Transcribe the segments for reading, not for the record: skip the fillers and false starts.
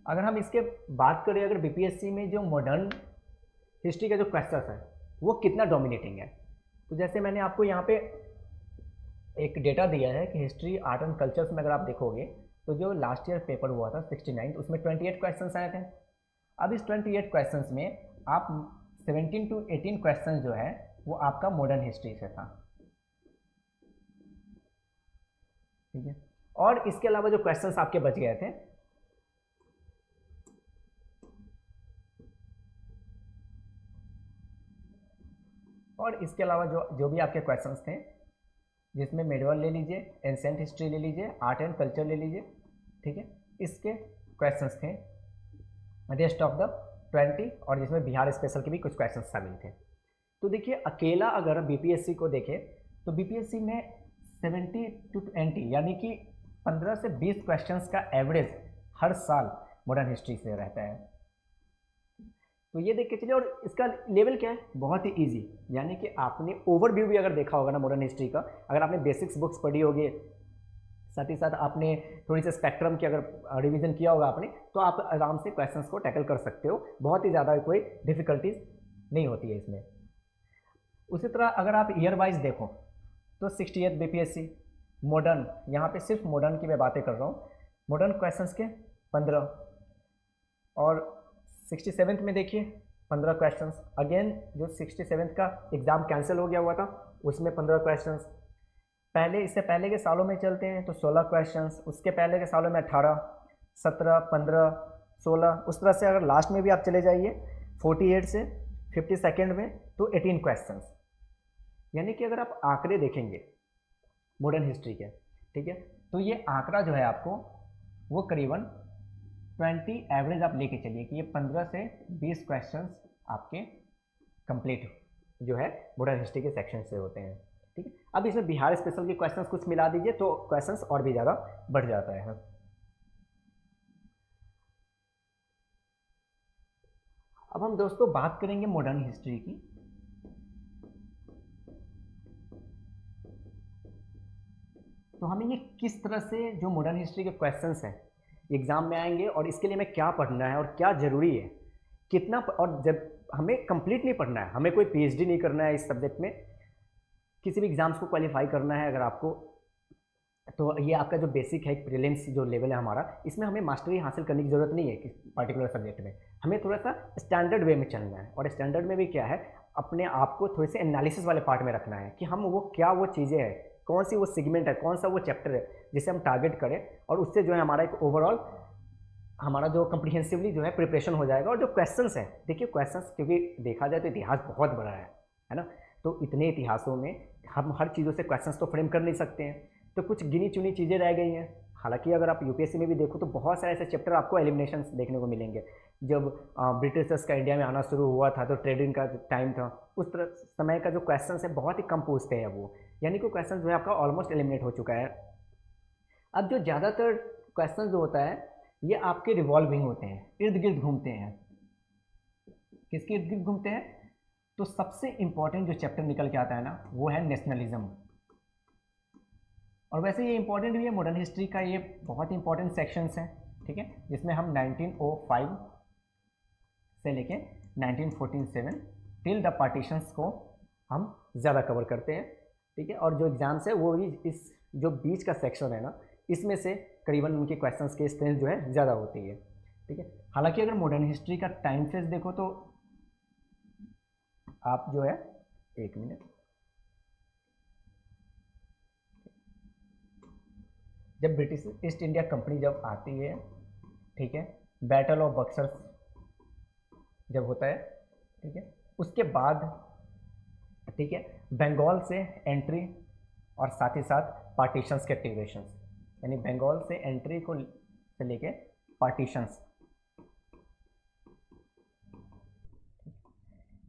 अगर हम इसके बात करें, अगर बीपीएससी में जो मॉडर्न हिस्ट्री का जो क्वेश्चन है वो कितना डोमिनेटिंग है, तो जैसे मैंने आपको यहाँ पे एक डेटा दिया है कि हिस्ट्री आर्ट एंड कल्चर्स में अगर आप देखोगे तो जो लास्ट ईयर पेपर हुआ था 69, उसमें 28 क्वेश्चंस आए थे। अब इस 28 क्वेश्चंस में आप 17 to 18 क्वेश्चन जो है वो आपका मॉडर्न हिस्ट्री से था, ठीक है। और इसके अलावा जो क्वेश्चंस आपके बच गए थे, और इसके अलावा जो जो भी आपके क्वेश्चंस थे, जिसमें मेडवल ले लीजिए, एंसेंट हिस्ट्री ले लीजिए, आर्ट एंड कल्चर ले लीजिए, ठीक है, इसके क्वेश्चंस थे रेस्ट ऑफ द 20, और जिसमें बिहार स्पेशल के भी कुछ क्वेश्चंस शामिल थे। तो देखिए अकेला अगर बीपीएससी को देखें तो बीपीएससी में 70 to 20 यानी कि 15 से 20 क्वेश्चंस का एवरेज हर साल मॉडर्न हिस्ट्री से रहता है। तो ये देख के चलिए, और इसका लेवल क्या है, बहुत ही इजी, यानी कि आपने ओवरव्यू भी अगर देखा होगा ना मॉडर्न हिस्ट्री का, अगर आपने बेसिक्स बुक्स पढ़ी होगी, साथ ही साथ आपने थोड़ी सी स्पेक्ट्रम की अगर रिवीजन किया होगा आपने, तो आप आराम से क्वेश्चंस को टैकल कर सकते हो, बहुत ही ज़्यादा कोई डिफिकल्टीज नहीं होती है इसमें। उसी तरह अगर आप ईयर वाइज देखो तो 68 बीपीएससी मॉडर्न, यहाँ पे सिर्फ मॉडर्न की मैं बातें कर रहा हूँ, मॉडर्न क्वेश्चंस के 15, और 67th में देखिए 15 क्वेश्चंस, अगेन जो 67th का एग्ज़ाम कैंसिल हो गया हुआ था उसमें 15 क्वेश्चंस, पहले इससे पहले के सालों में चलते हैं तो 16 क्वेश्चंस, उसके पहले के सालों में 18, 17, 15, 16, उस तरह से अगर लास्ट में भी आप चले जाइए 48 से 52nd में तो 18 क्वेश्चंस, यानी कि अगर आप आंकड़े देखेंगे मॉडर्न हिस्ट्री के, ठीक है, तो ये आंकड़ा जो है आपको वो करीबन 20 एवरेज आप लेके चलिए कि ये 15 से 20 क्वेश्चंस आपके कंप्लीट जो है मॉडर्न हिस्ट्री के सेक्शन से होते हैं, ठीक है। अब इसमें बिहार स्पेशल के क्वेश्चंस कुछ मिला दीजिए तो क्वेश्चंस और भी ज़्यादा बढ़ जाता है। अब हम दोस्तों बात करेंगे मॉडर्न हिस्ट्री की। तो हमें ये किस तरह से जो मॉडर्न हिस्ट्री के क्वेश्चंस हैं एग्ज़ाम में आएंगे, और इसके लिए हमें क्या पढ़ना है और क्या ज़रूरी है, कितना और जब हमें कंप्लीट नहीं पढ़ना है, हमें कोई पीएचडी नहीं करना है इस सब्जेक्ट में, किसी भी एग्ज़ाम्स को क्वालिफाई करना है अगर आपको, तो ये आपका जो बेसिक है प्रीलिम्स जो लेवल है हमारा, इसमें हमें मास्टरी हासिल करने की ज़रूरत नहीं है किसी पर्टिकुलर सब्जेक्ट में, हमें थोड़ा सा स्टैंडर्ड वे में चलना है, और स्टैंडर्ड में भी क्या है, अपने आप को थोड़े से एनालिसिस वाले पार्ट में रखना है कि हम वो क्या वो चीज़ें हैं, कौन सी वो सेगमेंट है, कौन सा वो चैप्टर है जिसे हम टारगेट करें, और उससे जो है हमारा एक ओवरऑल हमारा जो कम्प्रिहेंसिवली जो है प्रिपरेशन हो जाएगा। और जो क्वेश्चंस हैं, देखिए क्वेश्चंस क्योंकि देखा जाए तो इतिहास बहुत बड़ा है ना, तो इतने इतिहासों में हम हर चीज़ों से क्वेश्चंस तो फ्रेम कर नहीं सकते हैं, तो कुछ गिनी चुनी चीज़ें रह गई हैं। हालांकि अगर आप यूपीएससी में भी देखो तो बहुत सारे ऐसे चैप्टर आपको एलिमिनेशन देखने को मिलेंगे। जब ब्रिटिशर्स का इंडिया में आना शुरू हुआ था तो ट्रेडिंग का टाइम था, उस तरह समय का जो क्वेश्चन है बहुत ही कम पूछते हैं वो, यानी कि क्वेश्चन जो है आपका ऑलमोस्ट एलिमिनेट हो चुका है। अब जो ज़्यादातर क्वेश्चन जो होता है ये आपके रिवॉल्विंग होते हैं, इर्द गिर्द घूमते हैं। किसके इर्द गिर्द घूमते हैं? तो सबसे इंपॉर्टेंट जो चैप्टर निकल के आता है ना वो है नेशनलिज्म, और वैसे ये इंपॉर्टेंट भी है, मॉडर्न हिस्ट्री का ये बहुत इंपॉर्टेंट सेक्शंस हैं, ठीक है, जिसमें हम 1905 से लेके 1947 टिल द पार्टीशंस को हम ज़्यादा कवर करते हैं, ठीक है। और जो एग्ज़ाम्स है वो भी इस जो बीच का सेक्शन है ना इसमें से करीबन उनके क्वेश्चंस की स्ट्रेंथ जो है ज़्यादा होती है, ठीक है। हालांकि अगर मॉडर्न हिस्ट्री का टाइम फेज देखो तो आप जो है, एक मिनट, जब ब्रिटिश ईस्ट इंडिया कंपनी जब आती है, ठीक है, बैटल ऑफ बक्सर जब होता है, ठीक है, उसके बाद, ठीक है, बंगाल से एंट्री और साथ ही साथ पार्टीशंस के एक्टिवेशंस, यानी बंगाल से एंट्री को से लेके पार्टीशंस,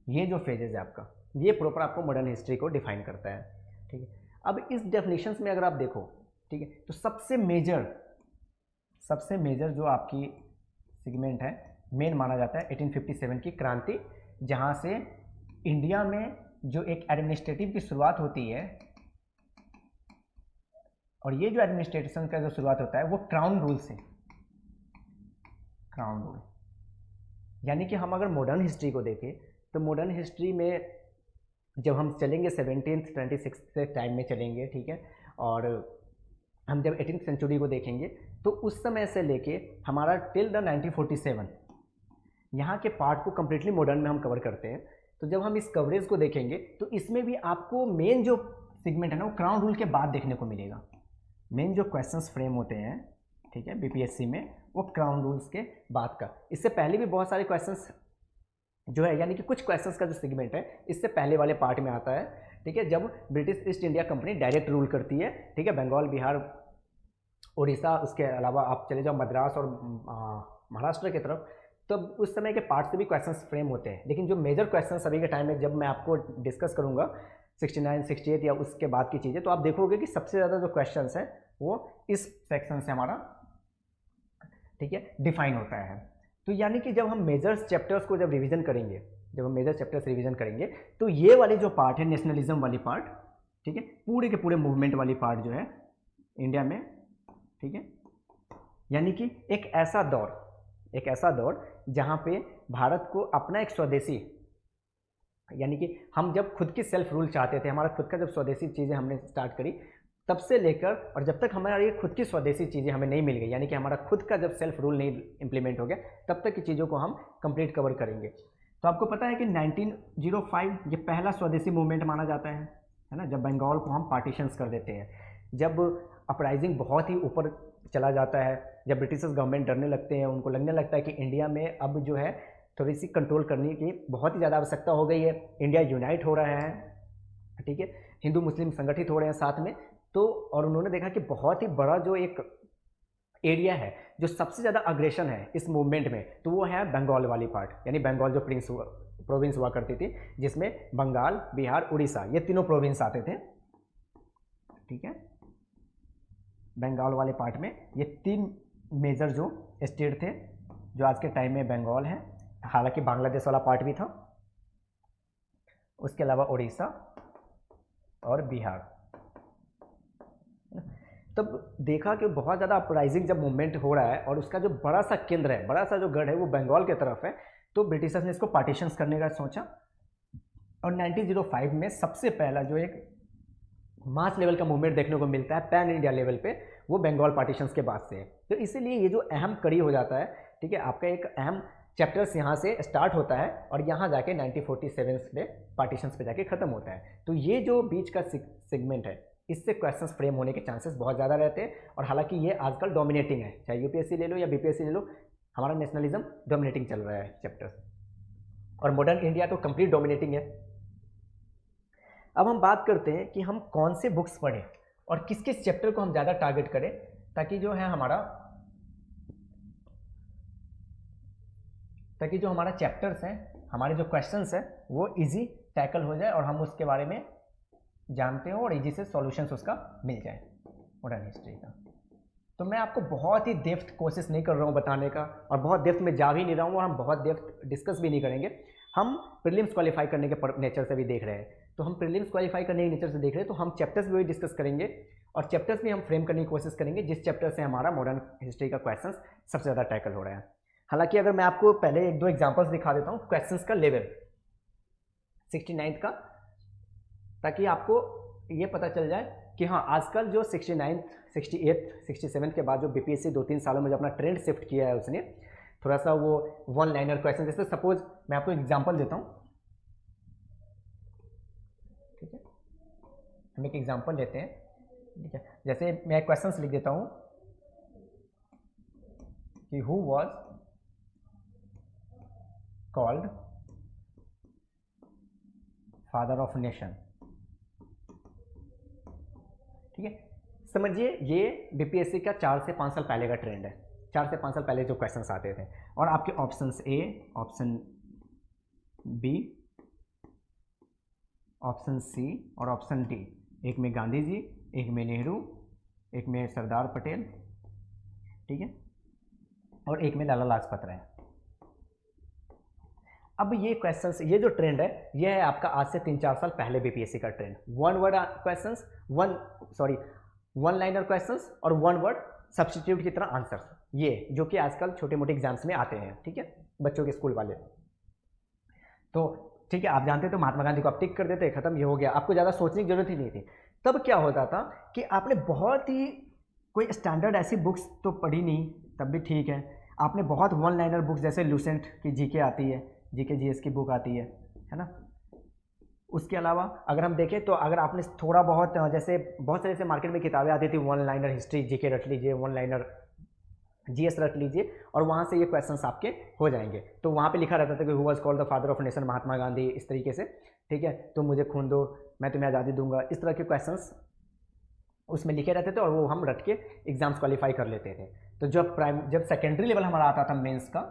ये जो फेजेज है आपका, ये प्रॉपर आपको मॉडर्न हिस्ट्री को डिफाइन करता है, ठीक है। अब इस डेफिनेशंस में अगर आप देखो, ठीक है, तो सबसे मेजर जो आपकी सेगमेंट है मेन माना जाता है 1857 की क्रांति, जहां से इंडिया में जो एक एडमिनिस्ट्रेटिव की शुरुआत होती है, और ये जो एडमिनिस्ट्रेशन का जो शुरुआत होता है वो क्राउन क्राउन रूल। यानी कि हम अगर मॉडर्न हिस्ट्री को देखें तो मॉडर्न हिस्ट्री में जब हम चलेंगे 17th 26th से टाइम में चलेंगे, ठीक है, और हम जब 18th सेंचुरी को देखेंगे तो उस समय से लेके हमारा टिल द 1947 यहाँ के पार्ट को कम्प्लीटली मॉडर्न में हम कवर करते हैं। तो जब हम इस कवरेज को देखेंगे तो इसमें भी आपको मेन जो सेगमेंट है ना वो क्राउन रूल के बाद देखने को मिलेगा। मेन जो क्वेश्चंस फ्रेम होते हैं, ठीक है, बीपीएससी में, वो क्राउन रूल्स के बाद का। इससे पहले भी बहुत सारे क्वेश्चंस जो है, यानी कि कुछ क्वेश्चंस का जो सेगमेंट है इससे पहले वाले पार्ट में आता है, ठीक है, जब British east India company direct rule करती है, ठीक है, बंगाल, बिहार, उड़ीसा, उसके अलावा आप चले जाओ मद्रास और महाराष्ट्र की तरफ, तो उस समय के पार्ट से भी क्वेश्चंस फ्रेम होते हैं। लेकिन जो मेजर क्वेश्चंस अभी के टाइम में जब मैं आपको डिस्कस करूंगा 69, 68 या उसके बाद की चीज़ें, तो आप देखोगे कि सबसे ज़्यादा जो क्वेश्चंस है वो इस सेक्शन से हमारा, ठीक है, डिफाइन होता है। तो यानी कि जब हम मेजर चैप्टर्स को जब रिवीजन करेंगे, जब हम मेजर चैप्टर्स रिवीजन करेंगे तो ये वाली जो पार्ट है, नेशनलिज्म वाली पार्ट, ठीक है, पूरे के पूरे मूवमेंट वाली पार्ट जो है इंडिया में, ठीक है, यानी कि एक ऐसा दौर जहाँ पे भारत को अपना एक स्वदेशी, यानी कि हम जब खुद की सेल्फ रूल चाहते थे, हमारा खुद का जब स्वदेशी चीज़ें हमने स्टार्ट करी, तब से लेकर और जब तक हमारा ये खुद की स्वदेशी चीज़ें हमें नहीं मिल गई, यानी कि हमारा खुद का जब सेल्फ रूल नहीं इंप्लीमेंट हो गया, तब तक की चीज़ों को हम कंप्लीट कवर करेंगे। तो आपको पता है कि 1905 ये पहला स्वदेशी मूवमेंट माना जाता है ना, जब बंगाल को हम पार्टीशंस कर देते हैं, जब अपराइजिंग बहुत ही ऊपर चला जाता है, जब ब्रिटिशर्स गवर्नमेंट डरने लगते हैं, उनको लगने लगता है कि इंडिया में अब जो है थोड़ी सी कंट्रोल करने की बहुत ही ज़्यादा आवश्यकता हो गई है, इंडिया यूनाइट हो रहा है, ठीक है, हिंदू मुस्लिम संगठित हो रहे हैं साथ में। तो और उन्होंने देखा कि बहुत ही बड़ा जो एक एरिया है जो सबसे ज़्यादा अग्रेशन है इस मूवमेंट में, तो वो है बंगाल वाली पार्ट, यानी बंगाल जो प्रोविंस हुआ करती थी, जिसमें बंगाल, बिहार, उड़ीसा, ये तीनों प्रोविंस आते थे, ठीक है। बंगाल वाले पार्ट में ये 3 मेजर जो स्टेट थे, जो आज के टाइम में बंगाल है, हालांकि बांग्लादेश वाला पार्ट भी था, उसके अलावा उड़ीसा और बिहार। तब देखा कि बहुत ज़्यादा अपराइजिंग जब मूवमेंट हो रहा है और उसका जो बड़ा सा केंद्र है, बड़ा सा जो गढ़ है वो बंगाल की तरफ है, तो ब्रिटिशर्स ने इसको पार्टीशंस करने का सोचा और 1905 में सबसे पहला जो एक मास लेवल का मूवमेंट देखने को मिलता है पैन इंडिया लेवल पे, वो बंगाल पार्टीशंस के बाद से है। तो इसीलिए ये जो अहम कड़ी हो जाता है, ठीक है, आपका एक अहम चैप्टर्स यहाँ से स्टार्ट होता है और यहाँ जाके 1947 में पार्टीशंस पे जाके ख़त्म होता है। तो ये जो बीच का सेगमेंट है, इससे क्वेश्चंस फ्रेम होने के चांसेस बहुत ज़्यादा रहते हैं। और हालांकि ये आजकल डोमिनेटिंग है, चाहे यूपीएससी ले लो या बीपीएससी ले लो, हमारा नेशनलिज्म डोमिनेटिंग चल रहा है चैप्टर्स, और मॉडर्न इंडिया तो कंप्लीट डोमिनेटिंग है। अब हम बात करते हैं कि हम कौन से बुक्स पढ़ें और किस किस चैप्टर को हम ज़्यादा टारगेट करें, ताकि जो हमारा चैप्टर्स हैं, हमारे जो क्वेश्चंस हैं, वो इजी टैकल हो जाए और हम उसके बारे में जानते हो और इजी से सॉल्यूशंस उसका मिल जाए मॉडर्न हिस्ट्री का। तो मैं आपको बहुत ही डेप्थ कोशिश नहीं कर रहा हूँ बताने का, और बहुत डेप्थ में जा भी नहीं रहा हूँ, और हम बहुत डेप्थ डिस्कस भी नहीं करेंगे। हम प्रीलिम्स क्वालिफाई करने के नेचर से भी देख रहे हैं, तो हम प्रीलिम्स क्वालिफाई करने के नेचर से देख रहे हैं, तो हम चैप्टर्स भी डिस्कस करेंगे और चैप्टर्स भी हम फ्रेम करने की कोशिश करेंगे जिस चैप्टर से हमारा मॉडर्न हिस्ट्री का क्वेश्चन सबसे ज़्यादा टैकल हो रहा है। हालांकि अगर मैं आपको पहले 1-2 एग्जाम्पल्स दिखा देता हूँ क्वेश्चंस का लेवल 69 का, ताकि आपको ये पता चल जाए कि हाँ, आजकल जो 69, 68, 67 के बाद जो बीपीएससी 2-3 सालों में जो अपना ट्रेंड शिफ्ट किया है, उसने थोड़ा सा वो 1 लाइनर क्वेश्चन, जैसे सपोज मैं आपको एग्जांपल देता हूँ, ठीक है, हम एक एग्जांपल लेते हैं, ठीक है, जैसे मैं क्वेश्चंस लिख देता हूँ कि who was called father of nation, ठीक है। समझिए ये बीपीएससी का 4 से 5 साल पहले का ट्रेंड है, 4 से 5 साल पहले जो क्वेश्चंस आते थे, और आपके options A, option B, option C और ऑप्शन डी, एक में गांधी जी, एक में नेहरू, एक में सरदार पटेल, ठीक है, और एक में लाला लाजपत राय। अब ये क्वेश्चंस, ये जो ट्रेंड है, ये है आपका आज से 3-4 साल पहले बीपीएससी का trend. 1 word questions, 1 liner questions और 1 वर्ड सब्स्टिट्यूट की तरह आंसर्स, ये जो कि आजकल छोटे मोटे एग्जाम्स में आते हैं, ठीक है, बच्चों के स्कूल वाले। तो ठीक है, आप जानते तो महात्मा गांधी को आप टिक कर देते, खत्म, ये हो गया, आपको ज़्यादा सोचने की जरूरत ही नहीं थी। तब क्या होता था कि आपने बहुत ही कोई स्टैंडर्ड ऐसी बुक्स तो पढ़ी नहीं, तब भी ठीक है, आपने बहुत वन लाइनर बुक्स जैसे लूसेंट की जीके आती है, जीके जीएस की बुक आती है ना। उसके अलावा अगर हम देखें तो अगर आपने थोड़ा बहुत जैसे बहुत सारे ऐसे मार्केट में किताबें आती थी, वन लाइनर हिस्ट्री जीके रट लीजिए, वन लाइनर जीएस रट लीजिए, और वहाँ से ये क्वेश्चंस आपके हो जाएंगे। तो वहाँ पे लिखा रहता था कि who was called the father of nation, Mahatma Gandhi, इस तरीके से, ठीक है, तुम मुझे खून दो मैं तुम्हें आज़ादी दूंगा, इस तरह के क्वेश्चंस उसमें लिखे रहते थे और वो हम रट के एग्जाम्स क्वालिफाई कर लेते थे। तो जब सेकेंडरी लेवल हमारा आता था मेंस का,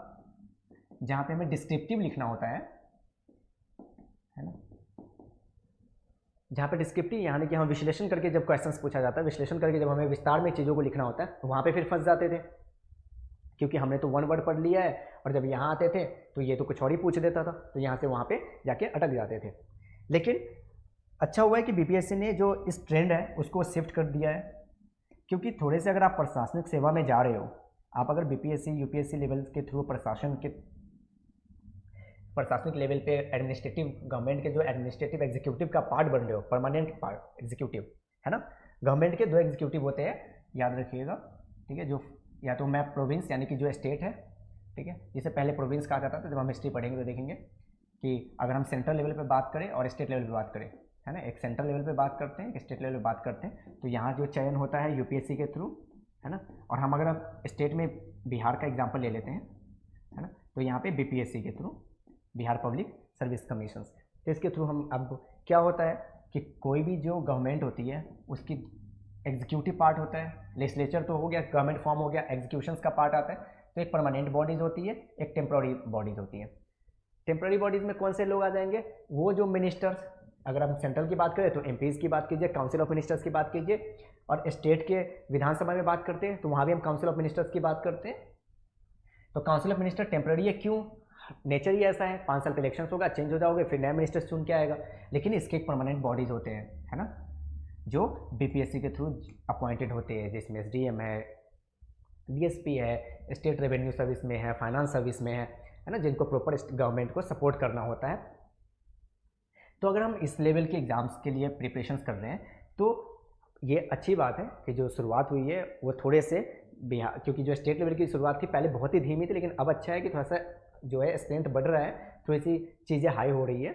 जहाँ पे हमें डिस्क्रिप्टिव लिखना होता है ना, जहाँ पे डिस्क्रिप्टिव यानी कि हम विश्लेषण करके जब क्वेश्चंस पूछा जाता है, विश्लेषण करके जब हमें विस्तार में चीज़ों को लिखना होता है, तो वहाँ पे फिर फंस जाते थे, क्योंकि हमने तो वन वर्ड पढ़ लिया है, और जब यहाँ आते थे तो ये तो कुछ और ही पूछ देता था, तो यहाँ से वहाँ पे जाके अटक जाते थे। लेकिन अच्छा हुआ है कि बीपीएससी ने जो इस ट्रेंड है उसको शिफ्ट कर दिया है, क्योंकि थोड़े से अगर आप प्रशासनिक सेवा में जा रहे हो, आप अगर बीपीएससी यूपीएससी लेवल के थ्रू प्रशासनिक लेवल पे एडमिनिस्ट्रेटिव गवर्नमेंट के जो एडमिनिस्ट्रेटिव एग्जीक्यूटिव का पार्ट बन रहे हो, परमानेंट पार्ट एग्जीक्यूटिव, है ना, गवर्नमेंट के 2 एग्जीक्यूटिव होते हैं, याद रखिएगा, ठीक है, जो या तो मैं प्रोविंस यानी कि जो स्टेट है, ठीक है, जिसे पहले प्रोविंस कहा जाता था, जब हम हिस्ट्री पढ़ेंगे तो देखेंगे कि अगर हम सेंट्रल लेवल पे बात करें और स्टेट लेवल पे बात करें, है ना, एक सेंट्रल लेवल पे बात करते हैं, एक स्टेट लेवल पे बात करते हैं, तो यहाँ जो चयन होता है यूपीएससी के थ्रू, है ना, और हम अगर स्टेट में बिहार का एग्जाम्पल ले लेते हैं, है ना, तो यहाँ पे बीपीएससी के through, Bihar public service commission, तो इसके थ्रू हम, अब क्या होता है कि कोई भी जो गवर्नमेंट होती है उसकी एग्जीक्यूटिव पार्ट होता है, लेजिस्लेचर तो हो गया, गवर्नमेंट फॉर्म हो गया, एग्जीक्यूशंस का पार्ट आता है, तो एक परमानेंट बॉडीज होती है, एक टेम्प्रोरी बॉडीज होती है। टेम्प्रोरी बॉडीज में कौन से लोग आ जाएंगे, वो जो मिनिस्टर्स, अगर हम सेंट्रल की बात करें तो एमपीज की बात कीजिए, काउंसिल ऑफ मिनिस्टर्स की बात कीजिए, और स्टेट के विधानसभा में बात करते हैं तो वहाँ भी हम काउंसिल ऑफ मिनिस्टर्स की बात करते हैं। तो काउंसिल ऑफ मिनिस्टर टेम्प्रेरी है, क्यों, नेचर ही ऐसा है, 5 साल पे इलेक्शन होगा, चेंज हो जाओगे, फिर नया मिनिस्टर चुन के आएगा, लेकिन इसके एक परमानेंट बॉडीज होते हैं, है ना, जो बीपीएससी के थ्रू अपॉइंटेड होते हैं, जिसमें एसडीएम है, डीएसपी है, स्टेट रेवेन्यू सर्विस में है, फाइनेंस सर्विस में है ना, जिनको प्रॉपर गवर्नमेंट को सपोर्ट करना होता है। तो अगर हम इस लेवल के एग्ज़ाम्स के लिए प्रिपरेशंस कर रहे हैं तो ये अच्छी बात है कि जो शुरुआत हुई है वो थोड़े से बिहार, क्योंकि जो स्टेट लेवल की शुरुआत थी पहले बहुत ही धीमी थी, लेकिन अब अच्छा है कि थोड़ा सा जो है स्ट्रेंथ बढ़ रहा है, थोड़ी सी चीज़ें हाई हो रही है,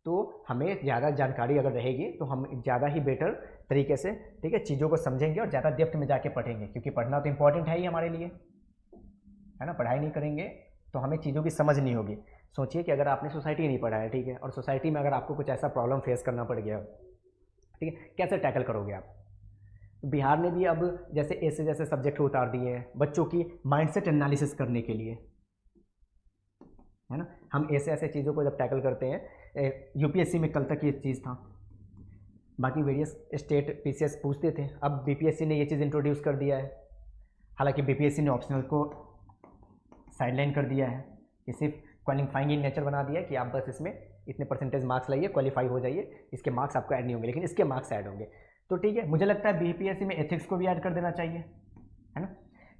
तो हमें ज़्यादा जानकारी अगर रहेगी तो हम ज़्यादा ही बेटर तरीके से, ठीक है, चीज़ों को समझेंगे और ज़्यादा डेप्थ में जाके पढ़ेंगे, क्योंकि पढ़ना तो इम्पॉर्टेंट है ही हमारे लिए, है ना, पढ़ाई नहीं करेंगे तो हमें चीज़ों की समझ नहीं होगी। सोचिए कि अगर आपने सोसाइटी नहीं पढ़ा है, ठीक है, और सोसाइटी में अगर आपको कुछ ऐसा प्रॉब्लम फेस करना पड़ गया, ठीक है, कैसे टैकल करोगे आप। बिहार ने भी अब जैसे ऐसे जैसे सब्जेक्ट उतार दिए हैं बच्चों की माइंडसेट एनालिसिस करने के लिए, है ना, हम ऐसे ऐसे चीज़ों को जब टैकल करते हैं, यूपीएससी में कल तक ये चीज़ था, बाकी वेरियस स्टेट पीसीएस पूछते थे, अब बीपीएससी ने ये चीज़ इंट्रोड्यूस कर दिया है। हालांकि बीपीएससी ने ऑप्शनल को साइडलाइन कर दिया है, कि सिर्फ क्वालिफाइंग इन नेचर बना दिया कि आप बस इसमें इतने परसेंटेज मार्क्स लाइए, क्वालिफाई हो जाइए, इसके मार्क्स आपको ऐड नहीं होंगे, लेकिन इसके मार्क्स ऐड होंगे। तो ठीक है, मुझे लगता है बीपीएससी में एथिक्स को भी ऐड कर देना चाहिए, है ना,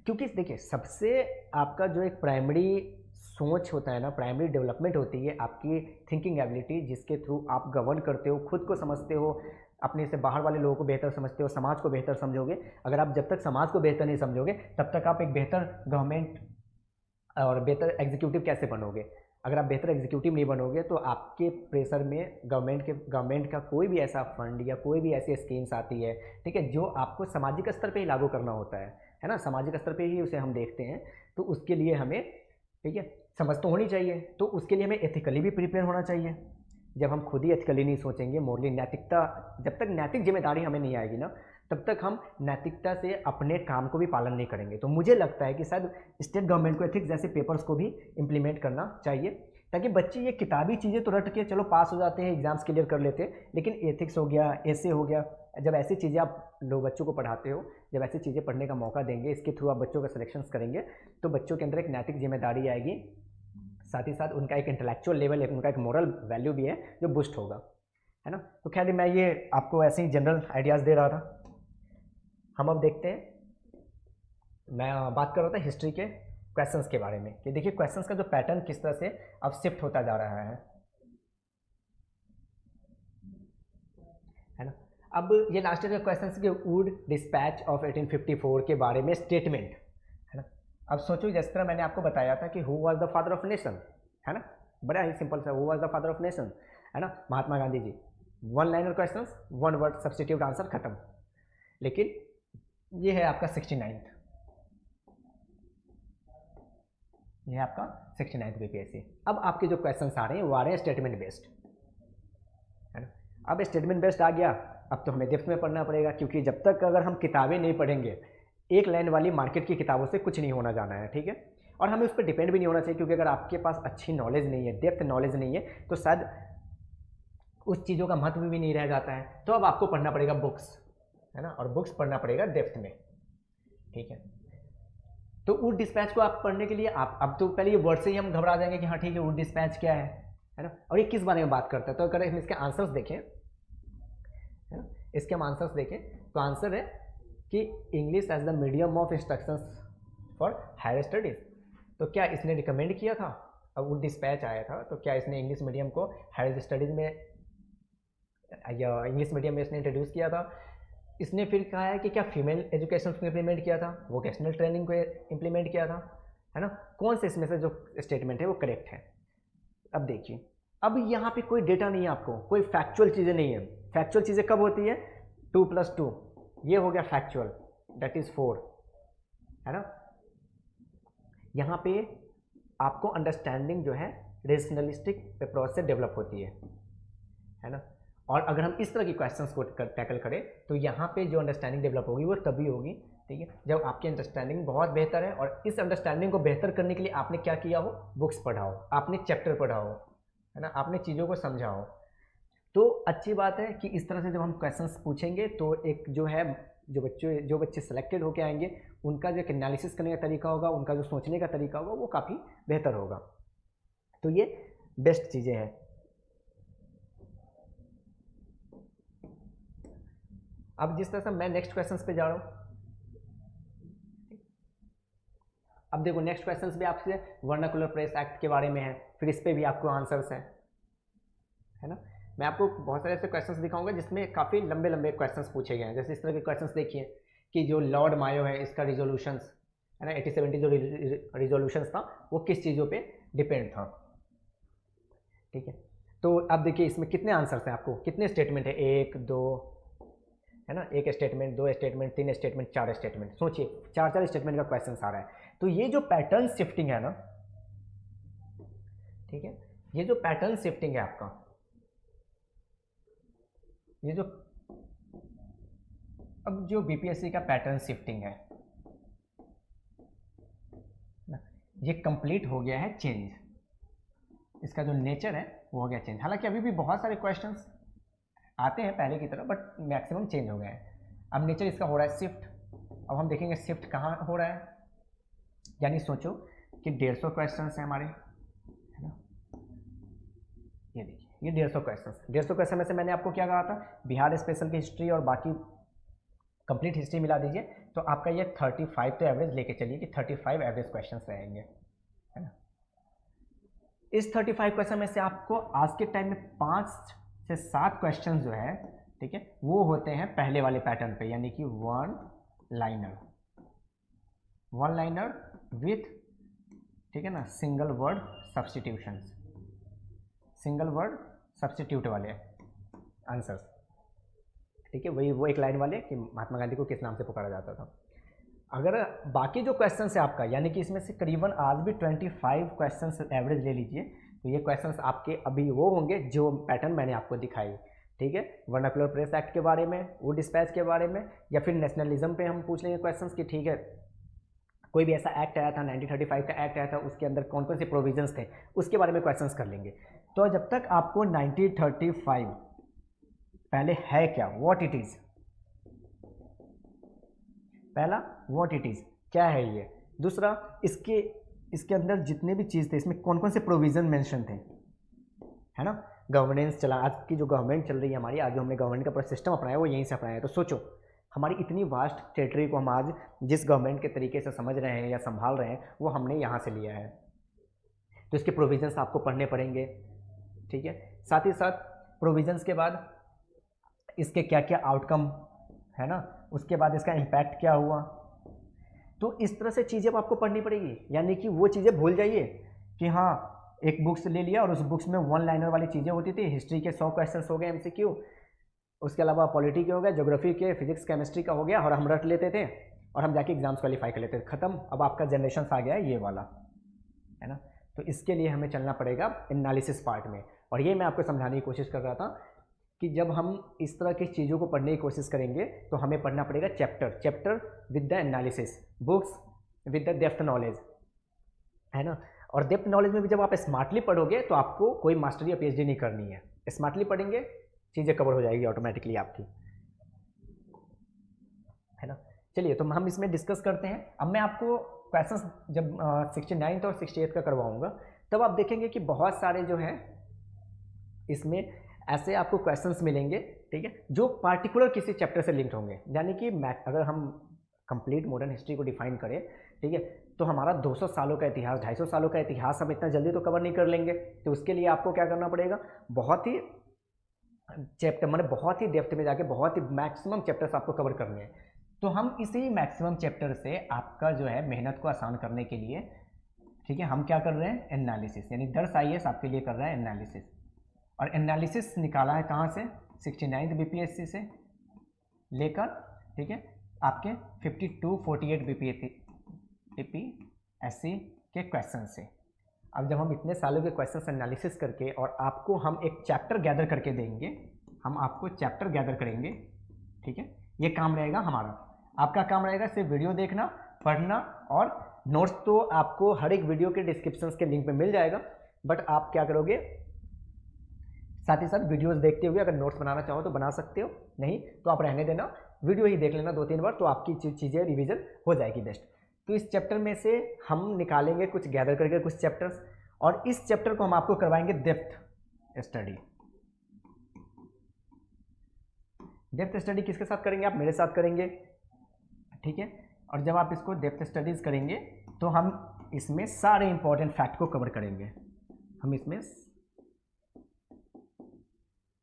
क्योंकि देखिए सबसे आपका जो एक प्राइमरी सोच होता है ना, प्राइमरी डेवलपमेंट होती है आपकी थिंकिंग एबिलिटी, जिसके थ्रू आप गवर्न करते हो, खुद को समझते हो, अपने से बाहर वाले लोगों को बेहतर समझते हो, समाज को बेहतर समझोगे। अगर आप जब तक समाज को बेहतर नहीं समझोगे तब तक आप एक बेहतर गवर्नमेंट और बेहतर एग्जीक्यूटिव कैसे बनोगे। अगर आप बेहतर एग्जीक्यूटिव नहीं बनोगे तो आपके प्रेशर में गवर्नमेंट का कोई भी ऐसा फंड या कोई भी ऐसी स्कीम्स आती है, ठीक है, जो आपको सामाजिक स्तर पे ही लागू करना होता है ना, सामाजिक स्तर पे ही उसे हम देखते हैं, तो उसके लिए हमें, ठीक है, समझ तो होनी चाहिए, तो उसके लिए हमें एथिकली भी प्रिपेयर होना चाहिए। जब हम खुद ही एथिकली नहीं सोचेंगे, मोरली नैतिकता, जब तक नैतिक जिम्मेदारी हमें नहीं आएगी ना, तब तक हम नैतिकता से अपने काम को भी पालन नहीं करेंगे। तो मुझे लगता है कि शायद स्टेट गवर्नमेंट को एथिक्स जैसे पेपर्स को भी इम्प्लीमेंट करना चाहिए, ताकि बच्चे ये किताबी चीज़ें तो रट के चलो पास हो जाते हैं, एग्जाम्स क्लियर कर लेते हैं, लेकिन एथिक्स हो गया, ऐसे हो गया, जब ऐसी चीज़ें आप लोग बच्चों को पढ़ाते हो, जब ऐसी चीज़ें पढ़ने का मौका देंगे, इसके थ्रू आप बच्चों का सिलेक्शन करेंगे, तो बच्चों के अंदर एक नैतिक जिम्मेदारी आएगी, साथ ही साथ उनका एक इंटेलेक्चुअल लेवल, उनका एक मोरल वैल्यू भी है जो बूस्ट होगा, है ना। तो खैर मैं ये आपको ऐसे ही जनरल आइडियाज़ दे रहा था। हम अब देखते हैं मैं बात कर रहा था हिस्ट्री के क्वेश्चंस के बारे में कि देखिए क्वेश्चंस का जो पैटर्न किस तरह से अब शिफ्ट होता जा रहा है ना। अब ये लास्ट ईयर का क्वेश्चन है कि वुड डिस्पैच ऑफ 1854 के बारे में स्टेटमेंट है ना। अब सोचो जिस तरह मैंने आपको बताया था कि who was the father of nation है ना, बड़ा ही सिंपल सा, who was the father of nation है ना, Mahatma Gandhi ji. One liner question, one word substitute answer खत्म। लेकिन ये है आपका 69th, ये है आपका 69th बीपीएससी। अब आपके जो क्वेश्चंस आ रहे हैं वो आ रहे हैं स्टेटमेंट बेस्ड है ना। अब स्टेटमेंट बेस्ड आ गया, अब तो हमें डेप्थ में पढ़ना पड़ेगा, क्योंकि जब तक अगर हम किताबें नहीं पढ़ेंगे, एक लाइन वाली मार्केट की किताबों से कुछ नहीं होना जाना है, ठीक है। और हमें उस पर डिपेंड भी नहीं होना चाहिए, क्योंकि अगर आपके पास अच्छी नॉलेज नहीं है, डेप्थ नॉलेज नहीं है, तो शायद उस चीज़ों का महत्व भी नहीं रह जाता है। तो अब आपको पढ़ना पड़ेगा बुक्स है ना, और बुक्स पढ़ना पड़ेगा डेप्थ में, ठीक है। तो वुड डिस्पैच को आप पढ़ने के लिए आप अब तो पहले ये वर्ड से ही हम घबरा जाएंगे कि हाँ ठीक है वुड डिस्पैच क्या है ना, और ये किस बारे में बात करता है। तो अगर हम इसके आंसर्स देखें है ना, इसके हम आंसर्स देखें तो आंसर है कि English as the medium of instructions for higher studies. तो क्या इसने रिकमेंड किया था, अब वुड डिस्पैच आया था तो क्या इसने इंग्लिश मीडियम को हायर स्टडीज़ में या इंग्लिश मीडियम में इसने इंट्रोड्यूस किया था। इसने फिर कहा है कि क्या फीमेल एजुकेशन को इम्प्लीमेंट किया था, वोकेशनल ट्रेनिंग को इम्प्लीमेंट किया था है ना। कौन से इसमें से जो स्टेटमेंट है वो करेक्ट है। अब देखिए, अब यहाँ पे कोई डेटा नहीं है, आपको कोई फैक्चुअल चीज़ें नहीं है। फैक्चुअल चीज़ें कब होती है, 2 + 2 ये हो गया फैक्चुअल, दैट इज़ 4 है ना। यहाँ पे आपको अंडरस्टैंडिंग जो है रेशनलिस्टिक अप्रोच से डेवलप होती है ना। और अगर हम इस तरह की क्वेश्चंस को टैकल करें तो यहाँ पे जो अंडरस्टैंडिंग डेवलप होगी वो तभी होगी, ठीक है, जब आपकी अंडरस्टैंडिंग बहुत बेहतर है। और इस अंडरस्टैंडिंग को बेहतर करने के लिए आपने क्या किया हो, बुक्स पढ़ा हो, आपने चैप्टर पढ़ा हो है ना, आपने चीज़ों को समझा हो। तो अच्छी बात है कि इस तरह से जब हम क्वेश्चंस पूछेंगे तो एक जो है जो बच्चे सेलेक्टेड होकर आएंगे उनका जो एनालिसिस करने का तरीका होगा, उनका जो सोचने का तरीका होगा वो काफ़ी बेहतर होगा। तो ये बेस्ट चीज़ें हैं। अब जिस तरह से मैं नेक्स्ट क्वेश्चंस पे जा रहा हूँ, अब देखो नेक्स्ट क्वेश्चंस भी आपसे वर्नाकुलर प्रेस एक्ट के बारे में है, फिर इस पे भी आपको आंसर्स हैं है ना। मैं आपको बहुत सारे ऐसे क्वेश्चंस दिखाऊंगा जिसमें काफ़ी लंबे लंबे क्वेश्चंस पूछे गए हैं। जैसे इस तरह के क्वेश्चंस देखिए कि जो लॉर्ड मायो है इसका रिजोल्यूशंस है ना, 80-70 जो रिजोल्यूशंस था वो किस चीज़ों पे डिपेंड था, ठीक है। तो अब देखिए इसमें कितने आंसर्स हैं, आपको कितने स्टेटमेंट है, 1 2 है ना, 1 स्टेटमेंट, 2 स्टेटमेंट, 3 स्टेटमेंट, 4 स्टेटमेंट। सोचिए 4 स्टेटमेंट का क्वेश्चन आ रहा है। तो ये जो पैटर्न शिफ्टिंग है ना, ठीक है, ये जो पैटर्न शिफ्टिंग है आपका, ये जो अब जो बीपीएससी का पैटर्न शिफ्टिंग है ना, ये कंप्लीट हो गया है चेंज। इसका जो नेचर है वो हो गया चेंज। हालांकि अभी भी बहुत सारे क्वेश्चंस आते हैं पहले की तरह, बट मैक्सिमम चेंज हो गए हैं। अब नेचर इसका हो रहा है शिफ्ट। अब हम देखेंगे शिफ्ट कहाँ हो रहा है, यानी सोचो कि 150 क्वेश्चंस हैं हमारे है ना। ये देखिए ये 150 क्वेश्चन में से मैंने आपको क्या कहा था, बिहार स्पेशल की हिस्ट्री और बाकी कंप्लीट हिस्ट्री मिला दीजिए तो आपका ये 35 तो एवरेज लेके चलिए कि 35 एवरेज क्वेश्चंस रहेंगे है ना। इस 35 क्वेश्चन में से आपको आज के टाइम में 5 से 7 क्वेश्चन जो है, ठीक है, वो होते हैं पहले वाले पैटर्न पे, यानी कि वन लाइनर विथ, ठीक है ना, single word substitutions, single word substitute वाले आंसर्स, ठीक है, वही वो एक लाइन वाले कि महात्मा गांधी को किस नाम से पुकारा जाता था। अगर बाकी जो क्वेश्चन है आपका, यानी कि इसमें से करीबन आज भी 25 क्वेश्चन एवरेज ले लीजिए, तो ये क्वेश्चंस आपके अभी वो होंगे जो पैटर्न मैंने आपको दिखाई, ठीक है। वर्नाकुलर प्रेस एक्ट के बारे में, वुड डिस्पैच के बारे में, या फिर नेशनलिज्म पे हम पूछ लेंगे क्वेश्चंस कि ठीक है कोई भी ऐसा एक्ट आया था, 1935 का एक्ट आया था, उसके अंदर कौन कौन से प्रोविजंस थे उसके बारे में क्वेश्चंस कर लेंगे। तो जब तक आपको 1935 पहले है क्या, व्हाट इट इज़, पहला व्हाट इट इज़ क्या है ये, दूसरा इसके अंदर जितने भी चीज़ थे इसमें कौन कौन से प्रोविज़न मेंशन थे है ना। गवर्नेंस चला, आज की जो गवर्नमेंट चल रही है हमारी, आज जो हमने गवर्नमेंट का पूरा सिस्टम अपनाया वो यहीं से अपनाया है। तो सोचो हमारी इतनी वास्ट टेरिटरी को हम आज जिस गवर्नमेंट के तरीके से समझ रहे हैं या संभाल रहे हैं वो हमने यहाँ से लिया है। तो इसके प्रोविजंस आपको पढ़ने पड़ेंगे, ठीक है। साथ ही साथ प्रोविजंस के बाद इसके क्या क्या आउटकम है ना, उसके बाद इसका इम्पैक्ट क्या हुआ, तो इस तरह से चीज़ें आपको पढ़नी पड़ेगी। यानी कि वो चीज़ें भूल जाइए कि हाँ एक बुक्स ले लिया और उस बुक्स में वन लाइनर वाली चीज़ें होती थी, हिस्ट्री के 100 क्वेश्चन हो गए MCQ, उसके अलावा पॉलिटी के हो गए, ज्योग्राफी के, फिजिक्स केमिस्ट्री का हो गया, और हम रट लेते थे और हम जाके एग्जाम्स क्वालिफाई कर लेते थे, खत्म। अब आपका जनरेशन आ गया है ये वाला, है ना। तो इसके लिए हमें चलना पड़ेगा एनालिसिस पार्ट में, और ये मैं आपको समझाने की कोशिश कर रहा था कि जब हम इस तरह की चीज़ों को पढ़ने की कोशिश करेंगे तो हमें पढ़ना पड़ेगा chapter with the analysis, books with the depth knowledge, है ना। और डेप्थ नॉलेज में भी जब आप स्मार्टली पढ़ोगे तो आपको कोई मास्टरी या PhD नहीं करनी है, स्मार्टली पढ़ेंगे चीज़ें कवर हो जाएगी ऑटोमेटिकली आपकी, है ना। चलिए तो हम इसमें डिस्कस करते हैं। अब मैं आपको क्वेश्चंस जब 69 और 68 का करवाऊंगा तब आप देखेंगे कि बहुत सारे जो है इसमें ऐसे आपको क्वेश्चंस मिलेंगे, ठीक है, जो पार्टिकुलर किसी चैप्टर से लिंक्ड होंगे। यानी कि अगर हम कंप्लीट मॉडर्न हिस्ट्री को डिफाइन करें, ठीक है, तो हमारा 200 सालों का इतिहास, 250 सालों का इतिहास हम इतना जल्दी तो कवर नहीं कर लेंगे। तो उसके लिए आपको क्या करना पड़ेगा, बहुत ही चैप्टर मतलब बहुत ही डेप्थ में जाके बहुत ही मैक्सिमम चैप्टर्स आपको कवर करने हैं। तो हम इसी मैक्सिमम चैप्टर से आपका जो है मेहनत को आसान करने के लिए, ठीक है, हम क्या कर रहे हैं, एनालिसिस, यानी दर्श IAS आपके लिए कर रहा है एनालिसिस। और एनालिसिस निकाला है कहाँ से, 69 BPSC से लेकर, ठीक है, आपके 52 48 BPSC के क्वेश्चन से। अब जब हम इतने सालों के क्वेश्चन एनालिसिस करके और आपको हम एक चैप्टर गैदर करके देंगे, हम आपको चैप्टर गैदर करेंगे, ठीक है, ये काम रहेगा हमारा। आपका काम रहेगा सिर्फ वीडियो देखना, पढ़ना, और नोट्स तो आपको हर एक वीडियो के डिस्क्रिप्शन के लिंक में मिल जाएगा, बट आप क्या करोगे, साथ ही साथ वीडियोस देखते हुए अगर नोट्स बनाना चाहो तो बना सकते हो, नहीं तो आप रहने देना, वीडियो ही देख लेना 2-3 बार, तो आपकी चीज़ें रिवीजन हो जाएगी बेस्ट। तो इस चैप्टर में से हम निकालेंगे कुछ गैदर करके कुछ चैप्टर्स, और इस चैप्टर को हम आपको करवाएंगे डेप्थ स्टडी। डेप्थ स्टडी किसके साथ करेंगे, आप मेरे साथ करेंगे, ठीक है। और जब आप इसको डेप्थ स्टडीज करेंगे तो हम इसमें सारे इंपॉर्टेंट फैक्ट को कवर करेंगे।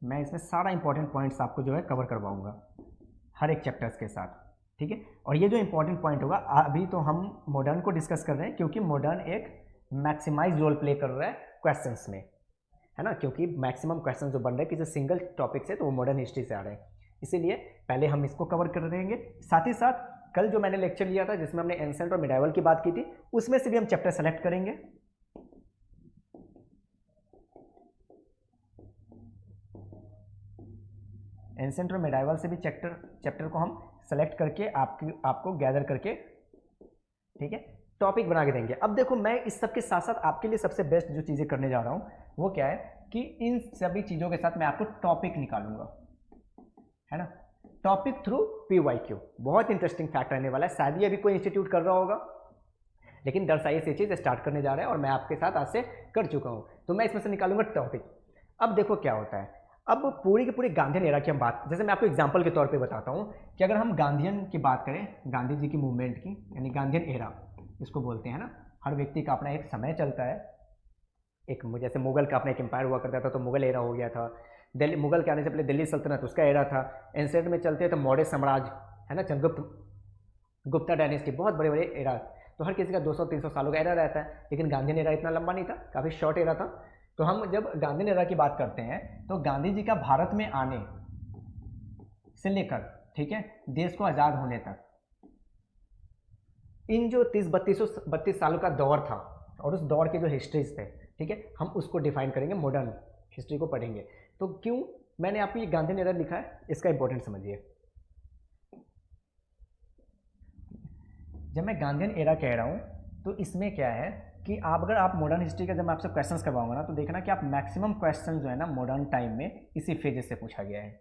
मैं इसमें सारा इंपॉर्टेंट पॉइंट्स आपको जो है कवर करवाऊंगा हर एक चैप्टर्स के साथ, ठीक है। और ये जो इंपॉर्टेंट पॉइंट होगा, अभी तो हम मॉडर्न को डिस्कस कर रहे हैं क्योंकि मॉडर्न एक मैक्सिमाइज रोल प्ले कर रहा है क्वेश्चंस में, है ना, क्योंकि मैक्सिमम क्वेश्चन जो बन रहे हैं किसी सिंगल टॉपिक से, तो वो मॉडर्न हिस्ट्री से आ रहे हैं, इसीलिए पहले हम इसको कवर कर देंगे। साथ ही साथ कल जो मैंने लेक्चर लिया था जिसमें हमने एंसेंट और मिडाइवल की बात की थी, उसमें से भी हम चैप्टर सेलेक्ट करेंगे, एंसेंट और मिडाइवल से भी चैप्टर को हम सेलेक्ट करके आपको गैदर करके, ठीक है, टॉपिक बना के देंगे। अब देखो मैं इस सब के साथ साथ आपके लिए सबसे बेस्ट जो चीज़ें करने जा रहा हूँ वो क्या है कि इन सभी चीज़ों के साथ मैं आपको टॉपिक निकालूंगा, है ना, टॉपिक थ्रू PYQ। बहुत इंटरेस्टिंग फैक्ट रहने वाला है, शायद ये अभी कोई इंस्टीट्यूट कर रहा होगा, लेकिन दर्श IAS ये चीज़ स्टार्ट करने जा रहा है और मैं आपके साथ आज से कर चुका हूँ। तो मैं इसमें से निकालूंगा टॉपिक। अब देखो क्या होता है, अब पूरी की पूरी गांधीयन एरा की हम बात, जैसे मैं आपको एग्जांपल के तौर पे बताता हूँ कि अगर हम गांधीयन की बात करें, गांधी जी की मूवमेंट की, यानी गांधीयन एरा इसको बोलते हैं ना, हर व्यक्ति का अपना एक समय चलता है, एक जैसे मुगल का अपना एक एम्पायर हुआ करता था तो मुगल एरा हो गया था, दिल्ली मुगल के आने से पहले दिल्ली सल्तनत उसका एरा था, एंसेंट में चलते तो मौर्य साम्राज्य, है ना, चंद्रगुप्त गुप्ता डायनेस्टी, बहुत बड़े बड़े एरा, तो हर किसी का 200-300 सालों का एरा रहता है, लेकिन गांधीयन एरा इतना लंबा नहीं था, काफ़ी शॉर्ट एरा था। तो हम जब गांधीयन एरा की बात करते हैं तो गांधी जी का भारत में आने से लेकर, ठीक है, देश को आज़ाद होने तक, इन जो 32 सालों का दौर था और उस दौर के जो हिस्ट्रीज थे, ठीक है, हम उसको डिफाइन करेंगे, मॉडर्न हिस्ट्री को पढ़ेंगे। तो क्यों मैंने आपको ये गांधीयन एरा लिखा है, इसका इंपॉर्टेंट समझिए। जब मैं गांधीयन एरा कह रहा हूँ तो इसमें क्या है कि अगर आप मॉडर्न हिस्ट्री का जब मैं आपसे क्वेश्चंस करवाऊंगा ना, तो देखना कि आप मैक्सिमम क्वेश्चन जो है ना मॉडर्न टाइम में इसी फेजेस से पूछा गया है,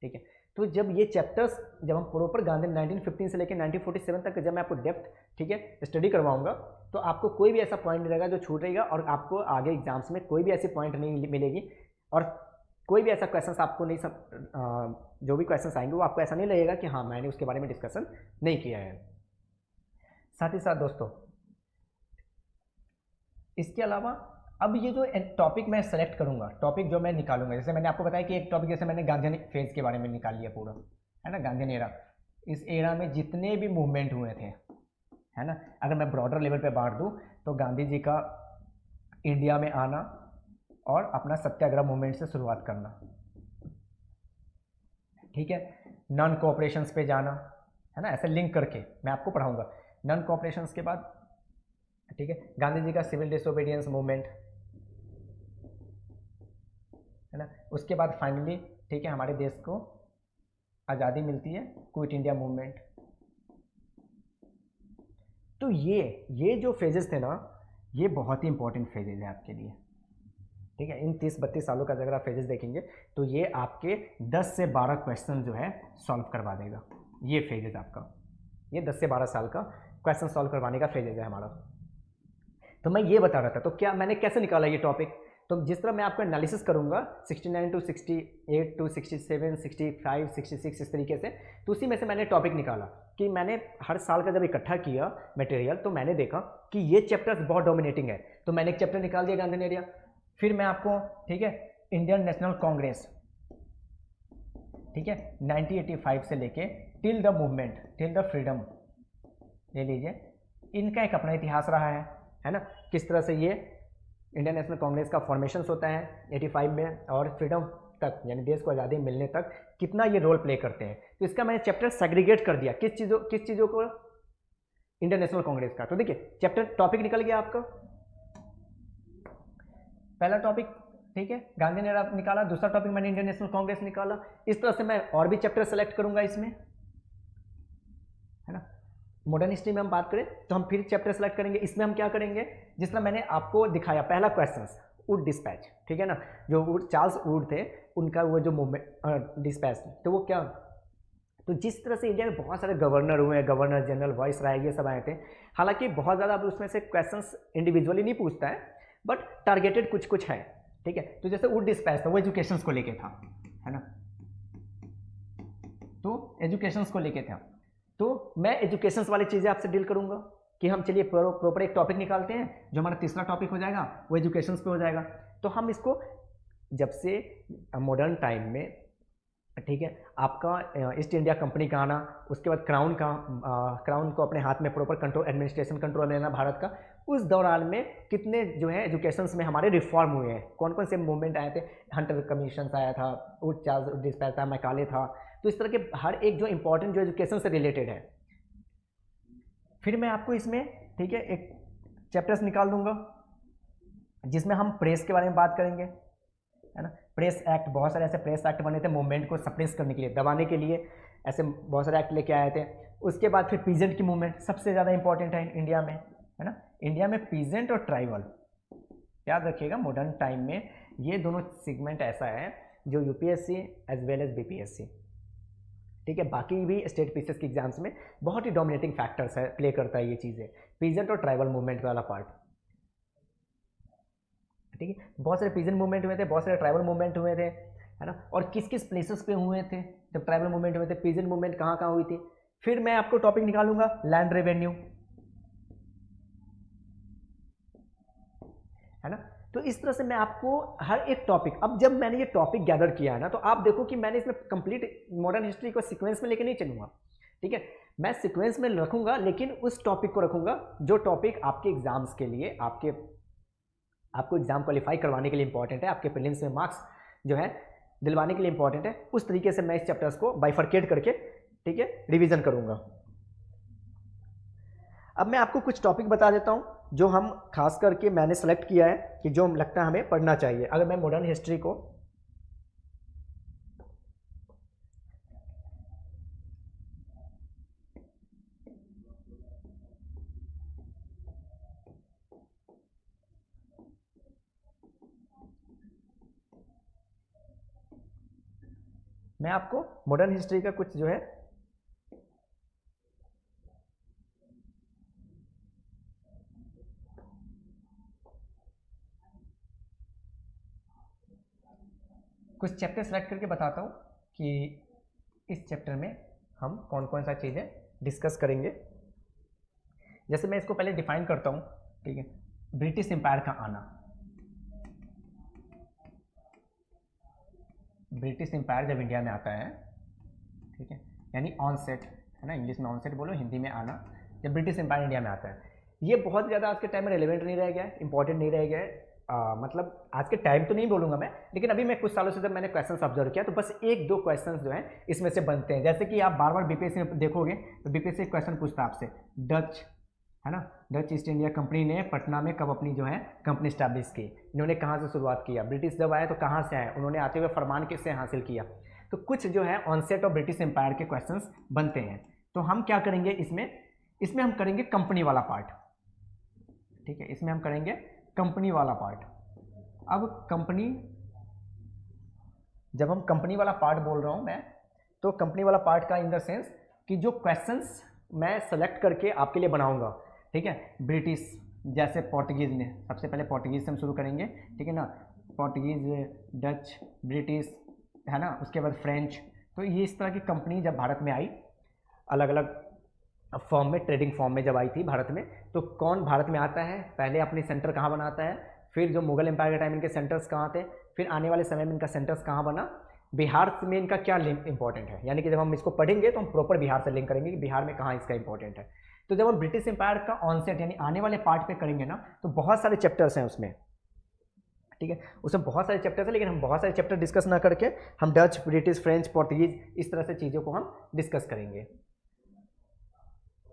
ठीक है। तो जब ये चैप्टर्स, जब हम प्रॉपर गांधीयन 1915 से लेकर 1947 तक जब मैं आपको डेप्थ, ठीक है, स्टडी करवाऊंगा, तो आपको कोई भी ऐसा पॉइंट नहीं रहेगा जो छूट रहेगा और आपको आगे एग्जाम्स में कोई भी ऐसी पॉइंट नहीं मिलेगी। और कोई भी ऐसा क्वेश्चन आपको नहीं जो भी क्वेश्चन आएंगे वो आपको ऐसा नहीं लगेगा कि हाँ मैंने उसके बारे में डिस्कशन नहीं किया है। साथ ही साथ दोस्तों इसके अलावा अब ये जो टॉपिक मैं सेलेक्ट करूंगा, टॉपिक जो मैं निकालूंगा, जैसे मैंने आपको बताया कि एक टॉपिक जैसे मैंने गांधी फेज के बारे में निकाल लिया पूरा, है ना, गांधी एरा, इस एरा में जितने भी मूवमेंट हुए थे, है ना, अगर मैं ब्रॉडर लेवल पे बांट दूं तो गांधी जी का इंडिया में आना और अपना सत्याग्रह मूवमेंट से शुरुआत करना, ठीक है, नॉन कोऑपरेशंस पे जाना, है ना, ऐसे लिंक करके मैं आपको पढ़ाऊंगा। नॉन कोऑपरेशंस के बाद, ठीक है, गांधी जी का सिविल डिसोबीडियंस मूवमेंट, है ना, उसके बाद फाइनली, ठीक है, हमारे देश को आज़ादी मिलती है, क्विट इंडिया मूवमेंट। तो ये जो फेजेस थे ना, ये बहुत ही इंपॉर्टेंट फेजेज है आपके लिए, ठीक है। इन 30-32 सालों का अगर आप फेजेस देखेंगे तो ये आपके 10 से 12 क्वेश्चन जो है सॉल्व करवा देगा। ये फेजेज आपका, ये 10 से 12 साल का क्वेश्चन सॉल्व करवाने का फेजेज है हमारा। तो मैं ये बता रहा था, तो क्या मैंने कैसे निकाला ये टॉपिक, तो जिस तरह मैं आपका एनालिसिस करूंगा 69 टू 68 टू 67 65 66 इस तरीके से, तो उसी में से मैंने टॉपिक निकाला कि मैंने हर साल का जब इकट्ठा किया मटेरियल तो मैंने देखा कि ये चैप्टर्स बहुत डोमिनेटिंग है, तो मैंने एक चैप्टर निकाल दिया गांधी एरिया। फिर मैं आपको, ठीक है, इंडियन नेशनल कांग्रेस, ठीक है, 1985 से लेके till the movement, till the freedom ले लीजिए, इनका एक अपना इतिहास रहा है ना, किस तरह से ये इंडियन नेशनल कांग्रेस का फॉर्मेशन होता है 85 में और फ्रीडम तक, यानी देश को आज़ादी मिलने तक कितना ये रोल प्ले करते हैं। तो इसका मैंने चैप्टर सेग्रीगेट कर दिया, किस चीज़ों को, इंडियन नेशनल कांग्रेस का। तो देखिए चैप्टर टॉपिक निकल गया आपका, पहला टॉपिक, ठीक है, गांधी ने निकाला, दूसरा टॉपिक मैंने इंडियन नेशनल कांग्रेस निकाला। इस तरह से मैं और भी चैप्टर सेलेक्ट करूंगा इसमें, है ना। मॉडर्न हिस्ट्री में हम बात करें तो हम फिर चैप्टर सेलेक्ट करेंगे, इसमें हम क्या करेंगे, जिस तरह मैंने आपको दिखाया पहला क्वेश्चन वुड डिस्पैच, ठीक है ना, जो चार्ल्स वुड थे उनका वो जो मूवमेंट डिस्पैच, तो वो क्या, तो जिस तरह से इंडिया में बहुत सारे गवर्नर हुए हैं, गवर्नर जनरल, वॉइस राय, ये सब आए थे, हालांकि बहुत ज़्यादा अब उसमें से क्वेश्चंस इंडिविजुअली नहीं पूछता है, बट टारगेटेड कुछ कुछ है, ठीक है। तो जैसे वुड डिस्पैच था वो एजुकेशन को लेके था, है ना, तो एजुकेशन को लेके था, तो मैं एजुकेशन वाली चीज़ें आपसे डील करूंगा कि हम चलिए प्रॉपर एक टॉपिक निकालते हैं, जो हमारा तीसरा टॉपिक हो जाएगा वो एजुकेशन पे हो जाएगा। तो हम इसको जब से मॉडर्न टाइम में, ठीक है, आपका ईस्ट इंडिया कंपनी का आना, उसके बाद क्राउन को अपने हाथ में प्रॉपर कंट्रोल, एडमिनिस्ट्रेशन कंट्रोल लेना भारत का, उस दौरान में कितने जो है एजुकेशन में हमारे रिफॉर्म हुए हैं, कौन कौन से मूवमेंट आए थे, हंटर कमीशन आया था, वुड चार्ल्स डिस्पैच था, मैकाले था, तो इस तरह के हर एक जो इंपॉर्टेंट जो एजुकेशन से रिलेटेड है। फिर मैं आपको इसमें, ठीक है, एक चैप्टर्स निकाल दूंगा जिसमें हम प्रेस के बारे में बात करेंगे, है ना, प्रेस एक्ट, बहुत सारे ऐसे प्रेस एक्ट बने थे मूवमेंट को सप्रेस करने के लिए, दबाने के लिए, ऐसे बहुत सारे एक्ट लेके आए थे। उसके बाद फिर पीजेंट की मूवमेंट सबसे ज़्यादा इंपॉर्टेंट है इंडिया में, है ना, इंडिया में पीजेंट और ट्राइबल, याद रखिएगा मॉडर्न टाइम में ये दोनों सेगमेंट ऐसा है जो UPSC as well as BPSC, ठीक है, बाकी भी स्टेट पीसीएस के एग्जाम्स में बहुत ही डोमिनेटिंग फैक्टर्स है, प्ले करता है ये चीज़ें, पीजेंट और ट्राइबल मूवमेंट वाला पार्ट, ठीक है। बहुत सारे पीजेंट मूवमेंट हुए थे, बहुत सारे ट्राइबल मूवमेंट हुए थे, है ना, और किस किस प्लेसेस पे हुए थे जब ट्राइबल मूवमेंट हुए थे, पीजेंट मूवमेंट कहाँ कहाँ हुई थी। फिर मैं आपको टॉपिक निकालूंगा लैंड रेवेन्यू, है ना। तो इस तरह से मैं आपको हर एक टॉपिक, अब जब मैंने ये टॉपिक गैदर किया है ना, तो आप देखो कि मैंने इसमें कंप्लीट मॉडर्न हिस्ट्री को सीक्वेंस में लेके नहीं चलूंगा, ठीक है, मैं सीक्वेंस में रखूंगा, लेकिन उस टॉपिक को रखूंगा जो टॉपिक आपके एग्जाम्स के लिए, आपको एग्जाम क्वालिफाई करवाने के लिए इंपॉर्टेंट है, आपके प्रीलिम्स में मार्क्स जो है दिलवाने के लिए इंपॉर्टेंट है, उस तरीके से मैं इस चैप्टर्स को बाइफरकेट करके, ठीक है, रिवीजन करूंगा। अब मैं आपको कुछ टॉपिक बता देता हूं जो हम खास करके मैंने सेलेक्ट किया है कि जो लगता है हमें पढ़ना चाहिए। अगर मैं मॉडर्न हिस्ट्री को, मैं आपको मॉडर्न हिस्ट्री का कुछ जो है कुछ चैप्टर सेलेक्ट करके बताता हूँ कि इस चैप्टर में हम कौन कौन सा चीज़ें डिस्कस करेंगे। जैसे मैं इसको पहले डिफाइन करता हूँ, ठीक है। ब्रिटिश एम्पायर का आना, ब्रिटिश एम्पायर जब इंडिया में आता है, ठीक है, यानी ऑनसेट है ना, इंग्लिश में ऑनसेट बोलो, हिंदी में आना, जब ब्रिटिश एम्पायर इंडिया में आता है, ये बहुत ज़्यादा आज के टाइम में रेलेवेंट नहीं रह गया है, इंपॉर्टेंट नहीं रह गया है। मतलब आज के टाइम तो नहीं बोलूँगा मैं, लेकिन अभी मैं कुछ सालों से जब मैंने क्वेश्चंस ऑब्जर्व किया तो बस एक दो क्वेश्चंस जो हैं इसमें से बनते हैं। जैसे कि आप बार बार बीपीएससी में देखोगे तो बीपीएससी क्वेश्चन पूछता है आपसे, डच है ना, डच ईस्ट इंडिया कंपनी ने पटना में कब अपनी जो है कंपनी स्टैब्लिश की, इन्होंने कहाँ से शुरुआत किया, ब्रिटिश जब आए तो कहाँ से आए, उन्होंने आते हुए फरमान किससे हासिल किया। तो कुछ जो है ऑनसेट और ब्रिटिश एम्पायर के क्वेश्चंस बनते हैं। तो हम क्या करेंगे इसमें हम करेंगे कंपनी वाला पार्ट, ठीक है, इसमें हम करेंगे कंपनी वाला पार्ट। अब कंपनी, जब हम कंपनी वाला पार्ट बोल रहा हूं मैं, तो कंपनी वाला पार्ट का इन द सेंस कि जो क्वेश्चंस मैं सेलेक्ट करके आपके लिए बनाऊंगा, ठीक है, ब्रिटिश, जैसे पोर्टुगीज ने, सबसे पहले पोर्टुगीज से हम शुरू करेंगे, ठीक है ना, पोर्टुगीज, डच, ब्रिटिश है ना, उसके बाद फ्रेंच। तो ये इस तरह की कंपनी जब भारत में आई, अलग अलग फॉर्म में, ट्रेडिंग फॉर्म में जब आई थी भारत में, तो कौन भारत में आता है, पहले अपनी सेंटर कहाँ बनाता है, फिर जो मुगल एम्पायर के टाइम इनके सेंटर्स कहाँ थे, फिर आने वाले समय में इनका सेंटर्स कहाँ बना, बिहार में इनका क्या लिंक इंपॉर्टेंट है, यानी कि जब हम इसको पढ़ेंगे तो हम प्रॉपर बिहार से लिंक करेंगे कि बिहार में कहाँ इसका इंपॉर्टेंट है। तो जब हम ब्रिटिश एम्पायर का ऑनसेट यानी आने वाले पार्ट पे करेंगे ना, तो बहुत सारे चैप्टर्स हैं उसमें, ठीक है, उसमें बहुत सारे चैप्टर्स हैं, लेकिन हम बहुत सारे चैप्टर डिस्कस ना करके हम डच, ब्रिटिश, फ्रेंच, पोर्टुगीज इस तरह से चीज़ों को हम डिस्कस करेंगे।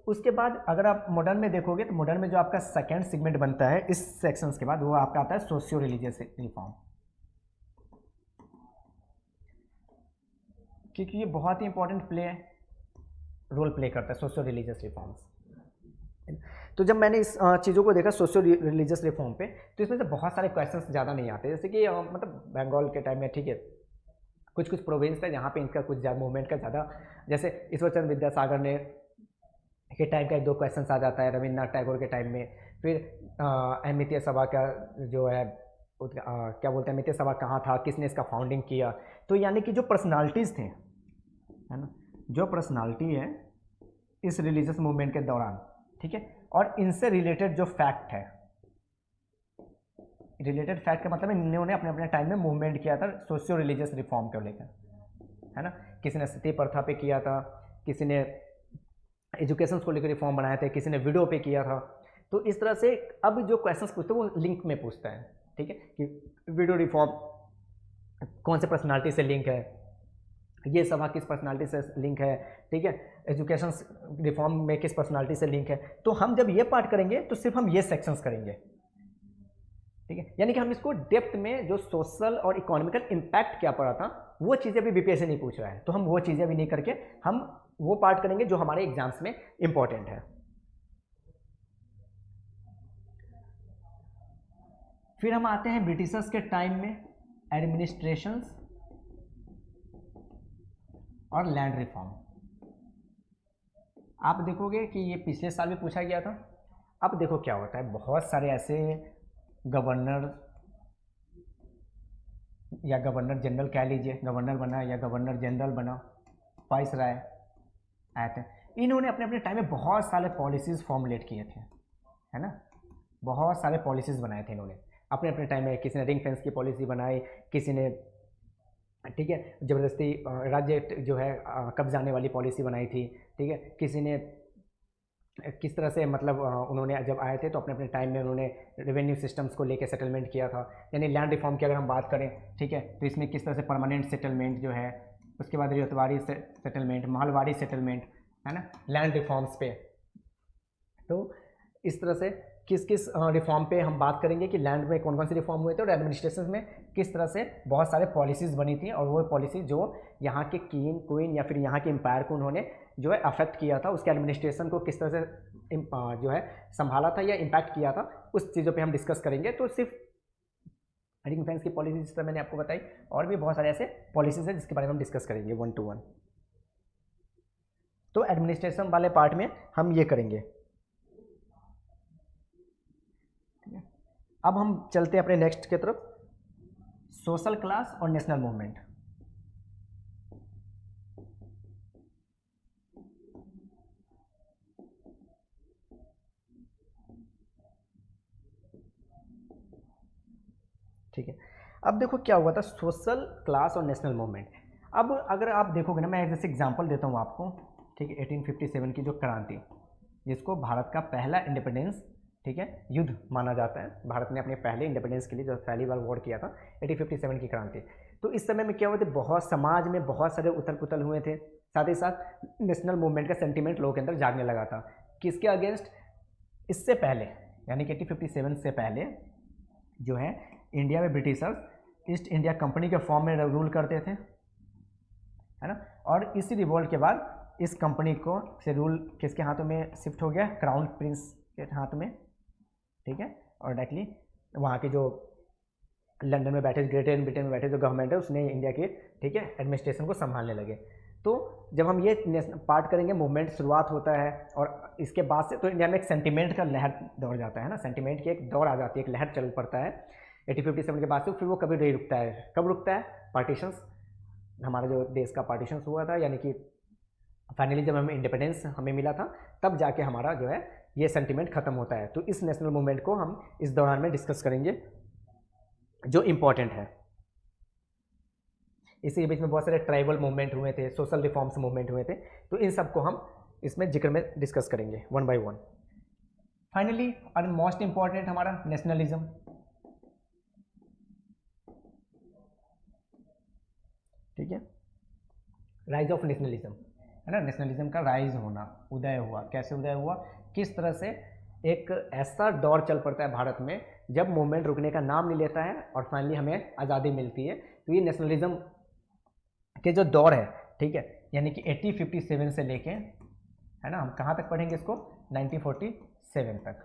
उसके बाद अगर आप मॉडर्न में देखोगे तो मॉडर्न में जो आपका सेकेंड सेगमेंट बनता है इस सेक्शंस के बाद, वो आपका आता है सोशियो रिलीजियस रिफॉर्म, क्योंकि ये बहुत ही इंपॉर्टेंट रोल प्ले करता है सोशियो रिलीजियस रिफॉर्म्स। तो जब मैंने इस चीज़ों को देखा सोशियो रिलीजियस रिफॉर्म पे, तो इसमें से बहुत सारे क्वेश्चंस ज़्यादा नहीं आते, जैसे कि मतलब बंगाल के टाइम में, ठीक है, कुछ कुछ प्रोविंस है जहाँ पे इनका कुछ मूवमेंट का ज़्यादा, जैसे ईश्वरचंद्र विद्यासागर ने के टाइम का एक दो क्वेश्चन आ जाता है, रविन्द्रनाथ टैगोर के टाइम में, फिर अमितीय सभा का जो है क्या बोलते हैं, अमितीय सभा कहाँ था, किसने इसका फाउंडिंग किया। तो यानी कि जो पर्सनालिटीज़ थे, है ना, जो पर्सनालिटी है इस रिलीजियस मूवमेंट के दौरान, ठीक है, और इनसे रिलेटेड जो फैक्ट है, रिलेटेड फैक्ट का मतलब इन्होंने अपने अपने टाइम में मूवमेंट किया था सोशियो रिलीजियस रिफॉर्म को लेकर, है ना, किसी ने सती प्रथा पे किया था, किसी ने एजुकेशन को लेकर रिफॉर्म बनाए थे, किसी ने वीडियो पे किया था। तो इस तरह से अब जो क्वेश्चंस पूछते हैं वो लिंक में पूछता है, ठीक है, कि वीडियो रिफॉर्म कौन से पर्सनालिटी से लिंक है, ये सभा किस पर्सनालिटी से लिंक है, ठीक है, एजुकेशन रिफॉर्म में किस पर्सनालिटी से लिंक है। तो हम जब ये पार्ट करेंगे तो सिर्फ हम ये सेक्शंस करेंगे, ठीक है, यानी कि हम इसको डेप्थ में जो सोशल और इकोनॉमिकल इम्पैक्ट क्या पड़ा था वो चीज़ें अभी बीपीएससी नहीं पूछ रहा है, तो हम वो चीज़ें भी नहीं करके हम वो पार्ट करेंगे जो हमारे एग्जाम्स में इंपॉर्टेंट है। फिर हम आते हैं ब्रिटिशर्स के टाइम में एडमिनिस्ट्रेशंस और लैंड रिफॉर्म। आप देखोगे कि ये पिछले साल भी पूछा गया था। अब देखो क्या होता है, बहुत सारे ऐसे गवर्नर या गवर्नर जनरल कह लीजिए, गवर्नर बना या गवर्नर जनरल बना, वाइस राय आए थे, इन्होंने अपने अपने टाइम में बहुत सारे पॉलिसीज़ फॉर्मुलेट किए थे, है ना, बहुत सारे पॉलिसीज़ बनाए थे इन्होंने अपने अपने टाइम में। किसी ने रिंग फेंस की पॉलिसी बनाई, किसी ने, ठीक है, ज़बरदस्ती राज्य जो है कब्जाने वाली पॉलिसी बनाई थी, ठीक है, किसी ने किस तरह से, मतलब उन्होंने जब आए थे तो अपने अपने टाइम में उन्होंने रेवेन्यू सिस्टम्स को लेकर सेटलमेंट किया था। यानी लैंड रिफॉर्म की अगर हम बात करें, ठीक है, तो इसमें किस तरह से परमानेंट सेटलमेंट जो है, उसके बाद रियतवाड़ी सेटलमेंट, महलवाड़ी सेटलमेंट, है ना, लैंड रिफॉर्म्स पे। तो इस तरह से किस किस रिफॉर्म पे हम बात करेंगे कि लैंड में कौन कौन से रिफॉर्म हुए थे और एडमिनिस्ट्रेशन में किस तरह से बहुत सारे पॉलिसीज़ बनी थी, और वो पॉलिसी जो यहाँ के किंग क्वीन या फिर यहाँ के एम्पायर को उन्होंने जो है अफेक्ट किया था, उसके एडमिनिस्ट्रेशन को किस तरह से जो है संभाला था या इम्पैक्ट किया था, उस चीज़ों पे हम डिस्कस करेंगे। तो सिर्फ रिंग फेंस की पॉलिसी जिस तरह मैंने आपको बताई, और भी बहुत सारे ऐसे पॉलिसीज हैं जिसके बारे में हम डिस्कस करेंगे 1 to 1। तो एडमिनिस्ट्रेशन वाले पार्ट में हम ये करेंगे। अब हम चलते हैं अपने नेक्स्ट की तरफ, सोशल क्लास और नेशनल मूवमेंट। ठीक है, अब देखो क्या हुआ था, सोशल क्लास और नेशनल मूवमेंट। अब अगर आप देखोगे ना, मैं जैसे एग्जांपल देता हूँ आपको, ठीक है, 1857 की जो क्रांति, जिसको भारत का पहला इंडिपेंडेंस, ठीक है, युद्ध माना जाता है। भारत ने अपने पहले इंडिपेंडेंस के लिए जो पहली बार वॉर किया था, 1857 की क्रांति। तो इस समय में क्या हुआ था, बहुत समाज में बहुत सारे उथल पुथल हुए थे, साथ ही साथ नेशनल मूवमेंट का सेंटिमेंट लोगों के अंदर जागने लगा था। किसके अगेंस्ट? इससे पहले, यानी कि 1857 से पहले जो है इंडिया में ब्रिटिशर्स ईस्ट इंडिया कंपनी के फॉर्म में रूल करते थे, है ना। और इसी रिवॉल्ट के बाद इस कंपनी को से रूल किसके हाथों में शिफ्ट हो गया? क्राउन प्रिंस के हाथ में, ठीक है। और डायरेक्टली वहाँ के जो लंदन में बैठे, ग्रेट ब्रिटेन में बैठे जो गवर्नमेंट है, उसने इंडिया के, ठीक है, एडमिनिस्ट्रेशन को संभालने लगे। तो जब हम ये पार्ट करेंगे, मूवमेंट शुरुआत होता है और इसके बाद से तो इंडिया में एक सेंटिमेंट का लहर दौड़ जाता है ना, सेंटिमेंट की एक दौड़ आ जाती है, एक लहर चल पड़ता है 1857 के बाद से। फिर वो कभी नहीं रुकता है। कब रुकता है? पार्टीशंस, हमारा जो देश का पार्टीशंस हुआ था, यानी कि फाइनली जब हमें इंडिपेंडेंस हमें मिला था, तब जाके हमारा जो है ये सेंटिमेंट खत्म होता है। तो इस नेशनल मूवमेंट को हम इस दौरान में डिस्कस करेंगे, जो इम्पोर्टेंट है। इसी के बीच में बहुत सारे ट्राइबल मूवमेंट हुए थे, सोशल रिफॉर्म्स मूवमेंट हुए थे, तो इन सबको हम इसमें जिक्र में डिस्कस करेंगे वन बाय वन। फाइनली और मोस्ट इंपॉर्टेंट हमारा नेशनलिज्म। ठीक है, राइज ऑफ नेशनलिज्म, है ना। नेशनलिज्म का राइज होना, उदय हुआ, कैसे उदय हुआ, किस तरह से एक ऐसा दौर चल पड़ता है भारत में जब मूवमेंट रुकने का नाम नहीं लेता है और फाइनली हमें आज़ादी मिलती है। तो ये नेशनलिज्म के जो दौर है, ठीक है, यानी कि 1857 से लेके, है ना, हम कहाँ तक पढ़ेंगे इसको? 1947 तक।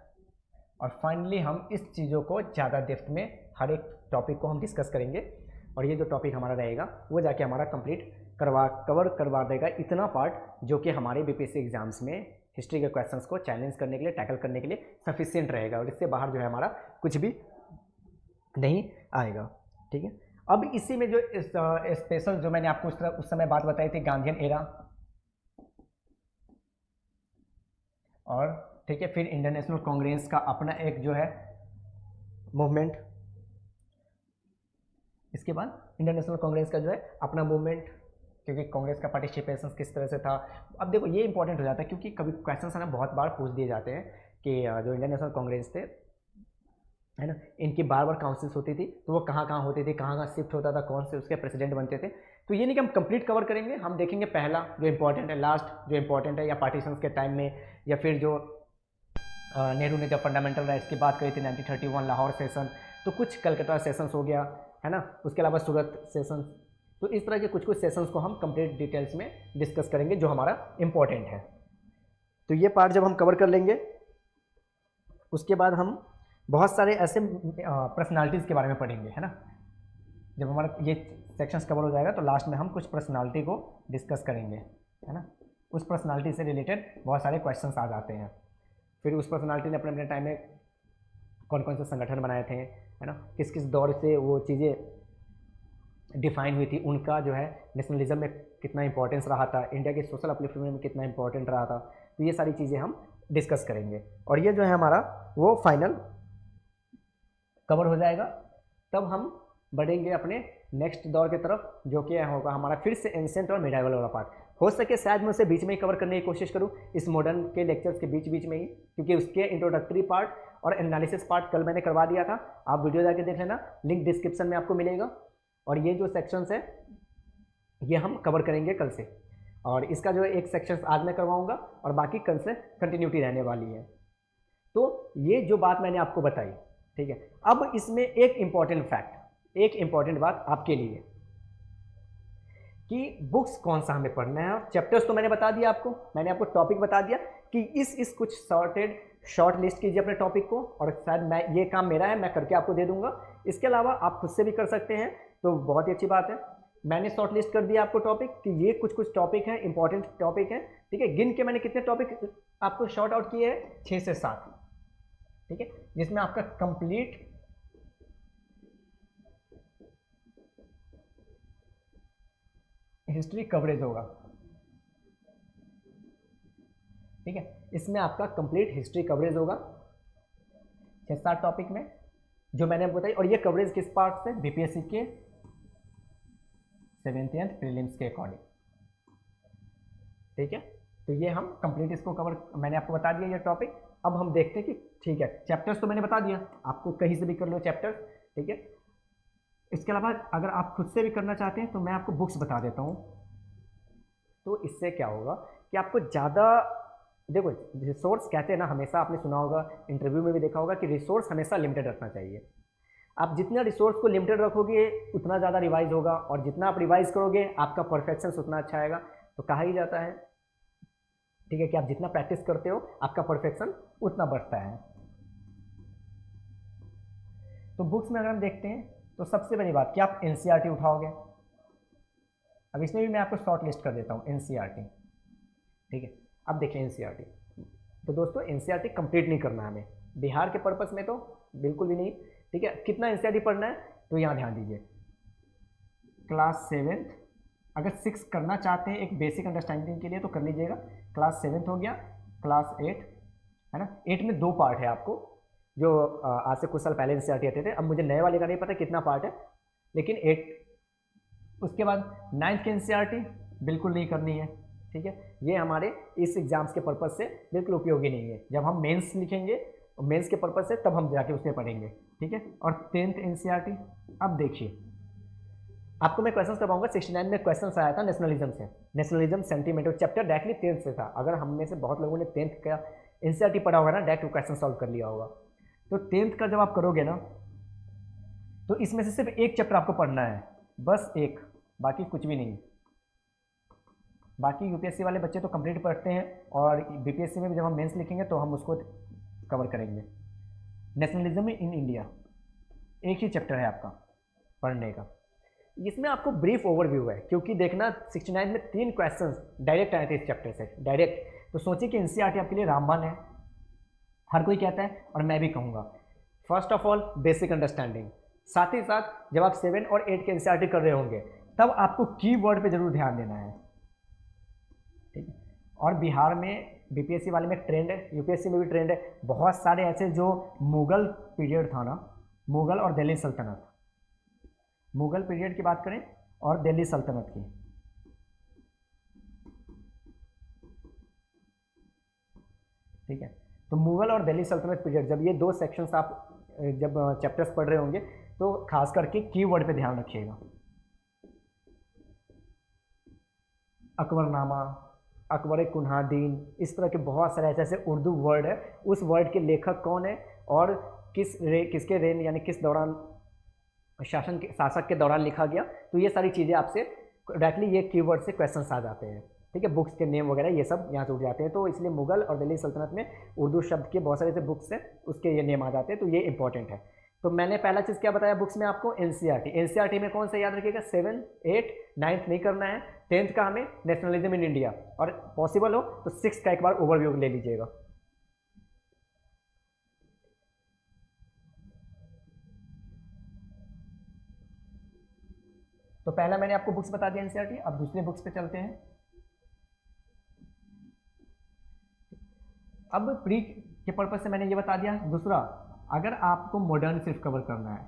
और फाइनली हम इस चीज़ों को ज़्यादा डेप्थ में हर एक टॉपिक को हम डिस्कस करेंगे, और ये जो टॉपिक हमारा रहेगा वो जाके हमारा कंप्लीट कवर करवा देगा इतना पार्ट, जो कि हमारे बीपीएससी एग्जाम्स में हिस्ट्री के क्वेश्चंस को चैलेंज करने के लिए, टैकल करने के लिए सफिशिएंट रहेगा, और इससे बाहर जो है हमारा कुछ भी नहीं आएगा। ठीक है, अब इसी में जो स्पेशल जो मैंने आपको उस समय बात बताई थी, गांधीयन एरा, और ठीक है, फिर इंडियन नेशनल कांग्रेस का अपना एक जो है मूवमेंट, इसके बाद इंडियन नेशनल कांग्रेस का जो है अपना मूवमेंट, क्योंकि कांग्रेस का पार्टिसिपेशन किस तरह से था। अब देखो ये इंपॉर्टेंट हो जाता है, क्योंकि कभी क्वेश्चन है ना बहुत बार पूछ दिए जाते हैं कि जो इंडियन नेशनल कांग्रेस थे, है ना, इनकी बार बार काउंसिल्स होती थी, तो वो कहाँ कहाँ होती थी, कहाँ कहाँ शिफ्ट होता था, कौन से उसके प्रेसिडेंट बनते थे। तो ये नहीं कि हम कंप्लीट कवर करेंगे, हम देखेंगे पहला जो इंपॉर्टेंट है, लास्ट जो इंपॉर्टेंट है, या पार्टीशंस के टाइम में, या फिर जो नेहरू ने जब फंडामेंटल राइट्स की बात करी थी 1931 लाहौर सेशन, तो कुछ कलकत्ता सेशंस हो गया, है ना, उसके अलावा सूरत सेशंस। तो इस तरह के कुछ कुछ सेशंस को हम कंप्लीट डिटेल्स में डिस्कस करेंगे जो हमारा इंपॉर्टेंट है। तो ये पार्ट जब हम कवर कर लेंगे, उसके बाद हम बहुत सारे ऐसे पर्सनालिटीज़ के बारे में पढ़ेंगे, है ना। जब हमारा ये सेक्शंस कवर हो जाएगा तो लास्ट में हम कुछ पर्सनालिटी को डिस्कस करेंगे, है ना। उस पर्सनालिटी से रिलेटेड बहुत सारे क्वेश्चंस आ जाते हैं। फिर उस पर्सनालिटी ने अपने अपने टाइम में कौन कौन से संगठन बनाए थे, है ना, किस किस दौर से वो चीज़ें डिफाइन हुई थी, उनका जो है नेशनलिज्म में कितना इंपॉर्टेंस रहा था, इंडिया के सोशल अपलिफ्टमेंट में कितना इंपॉर्टेंट रहा था। तो ये सारी चीज़ें हम डिस्कस करेंगे, और ये जो है हमारा वो फाइनल कवर हो जाएगा। तब हम बढ़ेंगे अपने नेक्स्ट दौर की तरफ, जो कि होगा हमारा फिर से एंशिएंट और मिडाइवल वाला पार्ट। हो सके शायद मैं उसे बीच में ही कवर करने की कोशिश करूं, इस मॉडर्न के लेक्चर्स के बीच बीच में ही, क्योंकि उसके इंट्रोडक्टरी पार्ट और एनालिसिस पार्ट कल मैंने करवा दिया था, आप वीडियो जाके देख लेना, लिंक डिस्क्रिप्शन में आपको मिलेगा। और ये जो सेक्शंस है ये हम कवर करेंगे कल से, और इसका जो एक सेक्शन आज मैं करवाऊंगा और बाकी कल से कंटिन्यूटी रहने वाली है। तो ये जो बात मैंने आपको बताई, ठीक है। अब इसमें एक इंपॉर्टेंट फैक्ट, एक इंपॉर्टेंट बात आपके लिए, कि बुक्स कौन सा हमें पढ़ना है। और चैप्टर्स तो मैंने बता दिया आपको, मैंने आपको टॉपिक बता दिया कि इस कुछ शॉर्ट लिस्ट कीजिए अपने टॉपिक को, और शायद मैं ये काम मेरा है, मैं करके आपको दे दूंगा। इसके अलावा आप खुद से भी कर सकते हैं, तो बहुत ही अच्छी बात है। मैंने शॉर्ट लिस्ट कर दिया आपको टॉपिक कि ये कुछ कुछ टॉपिक हैं, इंपॉर्टेंट टॉपिक हैं, ठीक है। गिन के मैंने कितने टॉपिक आपको शॉर्ट आउट किए हैं? 6 से 7, ठीक है, जिसमें आपका कंप्लीट हिस्ट्री कवरेज होगा, ठीक है। इसमें आपका कंप्लीट हिस्ट्री कवरेज होगा 6-7 टॉपिक में जो मैंने बताई, और ये कवरेज किस पार्ट से, बीपीएससी के 7th प्रीलिम्स के अकॉर्डिंग, ठीक है। तो ये हम कंप्लीट इसको कवर, मैंने आपको बता दिया ये टॉपिक। अब हम देखते हैं कि ठीक है, चैप्टर्स तो मैंने बता दिया, आपको कहीं से भी कर लो चैप्टर्स, ठीक है। इसके अलावा अगर आप खुद से भी करना चाहते हैं तो मैं आपको बुक्स बता देता हूँ। तो इससे क्या होगा कि आपको ज़्यादा, देखो रिसोर्स कहते हैं ना, हमेशा आपने सुना होगा, इंटरव्यू में भी देखा होगा कि रिसोर्स हमेशा लिमिटेड रखना चाहिए। आप जितना रिसोर्स को लिमिटेड रखोगे उतना ज़्यादा रिवाइज होगा, और जितना आप रिवाइज करोगे आपका परफेक्शन उतना अच्छा आएगा। तो कहा ही जाता है, ठीक है, कि आप जितना प्रैक्टिस करते हो आपका परफेक्शन उतना बढ़ता है। तो बुक्स में अगर हम देखते हैं तो सबसे बड़ी बात कि आप एनसीईआरटी उठाओगे। अब इसमें भी मैं आपको शॉर्ट लिस्ट कर देता हूँ एनसीईआरटी, ठीक है। अब देखिए एनसीईआरटी, तो दोस्तों एनसीईआरटी कंप्लीट नहीं करना है हमें बिहार के पर्पस में, तो बिल्कुल भी नहीं, ठीक है। कितना एनसीईआरटी पढ़ना है तो यहाँ ध्यान दीजिए, क्लास 7th, अगर 6 करना चाहते हैं एक बेसिक अंडरस्टैंडिंग के लिए तो कर लीजिएगा। क्लास 7th हो गया, क्लास 8 है ना, 8 में 2 पार्ट है आपको, जो आज से कुछ साल पहले एनसीईआरटी आते थे, अब मुझे नए वाले का नहीं पता कितना पार्ट है, लेकिन 8। उसके बाद 9th की एनसीईआरटी बिल्कुल नहीं करनी है, ठीक है। ये हमारे इस एग्जाम्स के पर्पज़ से बिल्कुल उपयोगी नहीं है। जब हम मेंस लिखेंगे, मेंस के पर्पज़ से, तब हम जाके उसमें पढ़ेंगे, ठीक है। और 10th एनसीईआरटी, अब देखिए आपको मैं क्वेश्चन करवाऊंगा। 69 में क्वेश्चन आया था नेशनलिज्म से, nationalism sentiment, chapter directly 10th से था। अगर हम में से बहुत लोगों ने 10th का एनसीईआरटी पढ़ा होगा ना, डायरेक्ट क्वेश्चन सॉल्व कर लिया होगा। तो 10th का जब आप करोगे ना, तो इसमें से सिर्फ एक चैप्टर आपको पढ़ना है, बस एक, बाकी कुछ भी नहीं। बाकी यूपीएससी वाले बच्चे तो कंप्लीट पढ़ते हैं, और बीपीएससी में भी जब हम मेंस लिखेंगे तो हम उसको कवर करेंगे। नेशनलिज्म इन इंडिया एक ही चैप्टर है आपका पढ़ने का। इसमें आपको ब्रीफ ओवरव्यू है, क्योंकि देखना 69 में 3 क्वेश्चंस डायरेक्ट आए थे इस चैप्टर से, डायरेक्ट। तो सोचिए कि एनसीईआरटी आपके लिए रामबाण है, हर कोई कहता है और मैं भी कहूँगा। First of all basic understanding, साथ ही साथ जब आप 7 और 8 के एनसीईआरटी कर रहे होंगे तब आपको कीवर्ड पे जरूर ध्यान देना है, ठीक है। और बिहार में बीपीएससी वाले में ट्रेंड है, यूपीएससी में भी ट्रेंड है, बहुत सारे ऐसे जो मुगल पीरियड था ना, मुगल और दिल्ली सल्तनत, मुगल पीरियड की बात करें और दिल्ली सल्तनत की, ठीक है। तो मुगल और दिल्ली सल्तनत पीरियड, जब ये 2 सेक्शंस आप जब चैप्टर्स पढ़ रहे होंगे तो खास करके कीवर्ड पे ध्यान रखिएगा। अकबरनामा, अकबर कुन्हादीन, इस तरह के बहुत सारे ऐसे ऐसे उर्दू वर्ड है, उस वर्ड के लेखक कौन है और किसके रेन यानी किस दौरान शासक के दौरान लिखा गया। तो ये सारी चीज़ें आपसे डायरेक्टली ये कीवर्ड से क्वेश्चंस आ जाते हैं, ठीक है। बुक्स के नेम वगैरह ये सब यहाँ से उठ जाते हैं, तो इसलिए मुगल और दिल्ली सल्तनत में उर्दू शब्द के बहुत सारे ऐसे बुक्स हैं, उसके ये नेम आ जाते हैं, तो ये इंपॉर्टेंट है। तो मैंने पहला चीज़ क्या बताया बुक्स में आपको, एनसीईआरटी। एनसीईआरटी में कौन सा याद रखिएगा, 7, 8, 9th नहीं करना है, 10th का हमें नेशनलिज्म इन इंडिया, और पॉसिबल हो तो 6th का एक बार ओवरव्यू ले लीजिएगा। तो पहला मैंने आपको बुक्स बता दिया एनसीईआरटी, अब दूसरे बुक्स पे चलते हैं। अब प्री के पर्पज से मैंने ये बता दिया। दूसरा, अगर आपको मॉडर्न सिर्फ कवर करना है,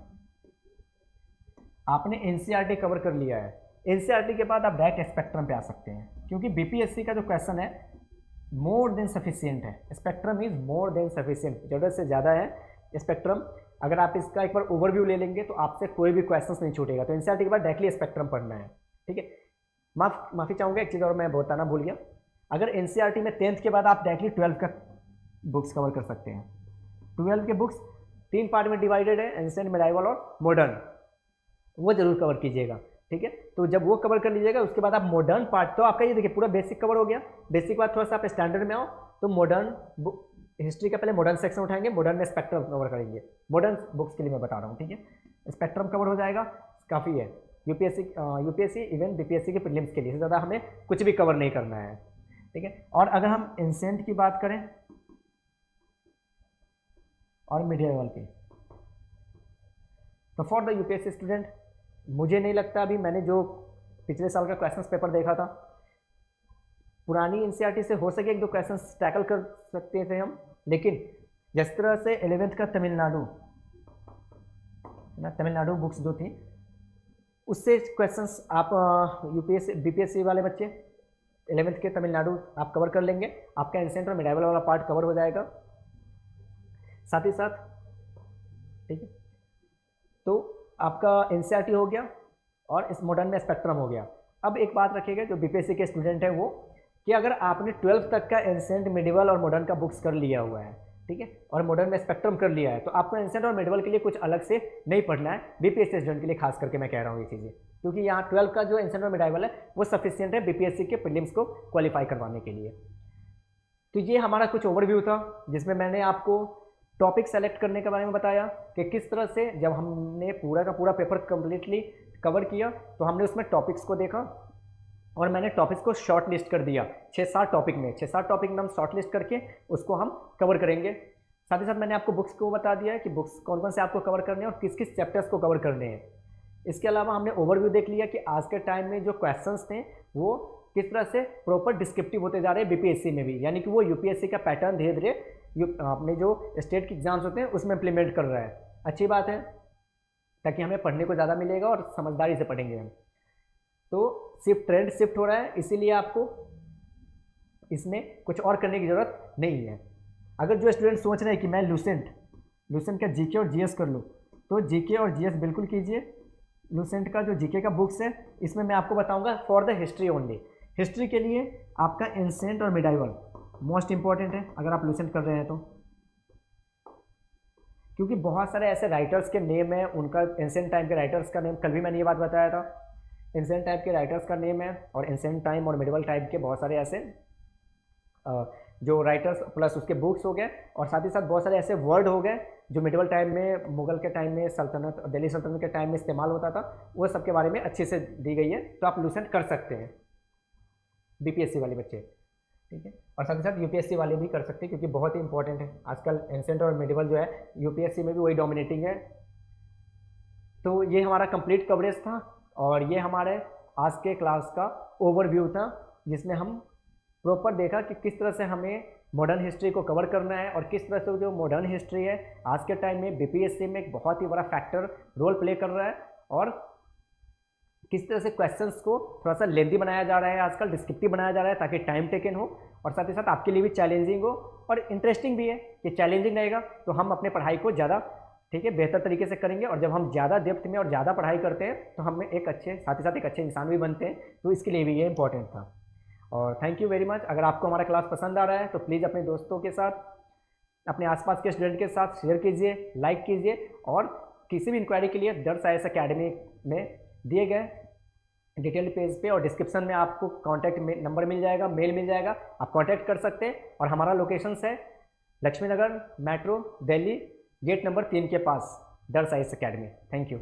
आपने एनसीईआरटी कवर कर लिया है, एनसीईआरटी के बाद आप डायरेक्ट स्पेक्ट्रम पे आ सकते हैं, क्योंकि बीपीएससी का जो क्वेश्चन है मोर देन सफिशिएंट है, spectrum is more than sufficient, ज़रूरत से ज़्यादा है स्पेक्ट्रम। अगर आप इसका एक बार ओवरव्यू ले लेंगे तो आपसे कोई भी क्वेश्चन नहीं छूटेगा। तो एनसीईआरटी के बाद डायरेक्टली स्पेक्ट्रम पढ़ना है, ठीक है। माफ़ी चाहूँगा, एक चीज़ और मैं बताना भूल गया, अगर एनसीईआरटी में 10th के बाद आप डायरेक्टली 12th का बुक्स कवर कर सकते हैं। 12th के बुक्स 3 पार्ट में डिवाइडेड है, एंशिएंट, मेडाइवल और मॉडर्न, वो जरूर कवर कीजिएगा, ठीक है। तो जब वो कवर कर लीजिएगा उसके बाद आप मॉडर्न पार्ट, तो आपका ये देखिए पूरा बेसिक कवर हो गया। बेसिक के बाद थोड़ा सा आप स्टैंडर्ड में आओ तो मॉडर्न हिस्ट्री का पहले मॉडर्न सेक्शन उठाएंगे, मॉडर्न में स्पेक्ट्रम कवर करेंगे, मॉडर्न बुक्स के लिए मैं बता रहा हूँ, ठीक है। स्पेक्ट्रम कवर हो जाएगा, काफ़ी है। यूपीएससी इवन बीपीएससी के प्रीलिम्स के लिए इससे ज़्यादा हमें कुछ भी कवर नहीं करना है, ठीक है। और अगर हम एंशिएंट की बात करें और मिडिएवल की, तो फॉर द यूपीएससी स्टूडेंट मुझे नहीं लगता, अभी मैंने जो पिछले साल का क्वेश्चन पेपर देखा था, पुरानी एनसीईआरटी से हो सके एक दो क्वेश्चन टैकल कर सकते थे हम, लेकिन जिस तरह से 11th का तमिलनाडु ना, तमिलनाडु बुक्स जो थी उससे क्वेश्चंस आप यूपीएससी बीपीएससी वाले बच्चे 11th के तमिलनाडु आप कवर कर लेंगे, आपका एंसेंट और मिडाइवल वाला पार्ट कवर हो जाएगा साथ ही साथ, ठीक है। तो आपका एनसीईआरटी हो गया और इस मॉडर्न में स्पेक्ट्रम हो गया। अब एक बात रखिएगा जो बीपीएससी के स्टूडेंट है वो, कि अगर आपने 12th तक का एंसेंट मिडिवल और मॉडर्न का बुक्स कर लिया हुआ है, ठीक है, और मॉडर्न में स्पेक्ट्रम कर लिया है, तो आपको एंसेंट और मिडिवल के लिए कुछ अलग से नहीं पढ़ना है। बीपीएससी स्टूडेंट के लिए खास करके मैं कह रहा हूँ ये चीज़ें, क्योंकि यहाँ 12 का जो एंसेंट और मिडिवल है वो सफिशियंट है बीपीएससी के प्रीलिम्स को क्वालिफाई करवाने के लिए। तो ये हमारा कुछ ओवरव्यू था जिसमें मैंने आपको टॉपिक सेलेक्ट करने के बारे में बताया कि किस तरह से जब हमने पूरा का पूरा पेपर कंप्लीटली कवर किया तो हमने उसमें टॉपिक्स को देखा और मैंने टॉपिक्स को शॉर्ट लिस्ट कर दिया 6-7 टॉपिक में। 6-7 टॉपिक में हम शॉर्ट लिस्ट करके उसको हम कवर करेंगे। साथ ही साथ मैंने आपको बुक्स को बता दिया है कि बुक्स कौन कौन से आपको कवर करने हैं और किस किस चैप्टर्स को कवर करने हैं। इसके अलावा हमने ओवरव्यू देख लिया कि आज के टाइम में जो क्वेश्चंस थे वो किस तरह से प्रॉपर डिस्क्रिप्टिव होते जा रहे हैं बीपीएससी में भी, यानी कि वो यूपीएससी का पैटर्न धीरे धीरे अपने जो स्टेट के एग्जाम्स होते हैं उसमें इम्प्लीमेंट कर रहा है। अच्छी बात है, ताकि हमें पढ़ने को ज़्यादा मिलेगा और समझदारी से पढ़ेंगे हम। तो ट्रेंड शिफ्ट हो रहा है, इसीलिए आपको इसमें कुछ और करने की ज़रूरत नहीं है। अगर जो स्टूडेंट सोच रहे हैं कि मैं लूसेंट का जीके और जीएस कर लूँ, तो जीके और जीएस बिल्कुल कीजिए। लूसेंट का जो जीके का बुक्स है इसमें मैं आपको बताऊंगा for the history only. History के लिए आपका एंसेंट और मिडाइवल मोस्ट इंपॉर्टेंट है अगर आप लूसेंट कर रहे हैं तो, क्योंकि बहुत सारे ऐसे राइटर्स के नेम है, उनका एंसेंट टाइम के राइटर्स का नेम, कल भी मैंने ये बात बताया था, एंसेंट टाइप के राइटर्स का नेम है और एंसेंट टाइम और मिडिवल टाइप के बहुत सारे ऐसे जो राइटर्स प्लस उसके बुक्स हो गए, और साथ ही साथ बहुत सारे ऐसे वर्ड हो गए जो मिडिवल टाइम में, मुगल के टाइम में, सल्तनत दिल्ली सल्तनत के टाइम में इस्तेमाल होता था, वो सब के बारे में अच्छे से दी गई है। तो आप लूसेंट कर सकते हैं बीपीएससी वाले बच्चे, ठीक है, और साथ ही साथ यूपीएससी वाले भी कर सकते हैं क्योंकि बहुत ही इंपॉर्टेंट है। आजकल एंसेंट और मिडिवल जो है यूपीएससी में भी वही डोमिनेटिंग है। तो ये हमारा कंप्लीट कवरेज था और ये हमारे आज के क्लास का ओवरव्यू था, जिसमें हम प्रॉपर देखा कि किस तरह से हमें मॉडर्न हिस्ट्री को कवर करना है और किस तरह से जो मॉडर्न हिस्ट्री है आज के टाइम में बीपीएससी में एक बहुत ही बड़ा फैक्टर रोल प्ले कर रहा है, और किस तरह से क्वेश्चंस को थोड़ा सा लेंथी बनाया जा रहा है, आजकल डिस्क्रिप्टिव बनाया जा रहा है ताकि टाइम टेकन हो और साथ ही साथ आपके लिए भी चैलेंजिंग हो और इंटरेस्टिंग भी है। कि चैलेंजिंग रहेगा तो हम अपने पढ़ाई को ज़्यादा, ठीक है, बेहतर तरीके से करेंगे, और जब हम ज़्यादा डेप्थ में और ज़्यादा पढ़ाई करते हैं तो हमें एक अच्छे, साथ ही साथ एक अच्छे इंसान भी बनते हैं। तो इसके लिए भी ये इंपॉर्टेंट था। और थैंक यू वेरी मच। अगर आपको हमारा क्लास पसंद आ रहा है तो प्लीज़ अपने दोस्तों के साथ, अपने आसपास के स्टूडेंट के साथ शेयर कीजिए, लाइक कीजिए, और किसी भी इंक्वायरी के लिए दर्स आईएएस अकेडमी में दिए गए डिटेल पेज पे और डिस्क्रिप्शन में आपको कॉन्टैक्ट नंबर मिल जाएगा, मेल मिल जाएगा, आप कॉन्टैक्ट कर सकते हैं। और हमारा लोकेशंस है लक्ष्मी नगर मेट्रो दिल्ली, गेट नंबर 3 के पास, दर्स आईएएस अकेडमी। Thank you.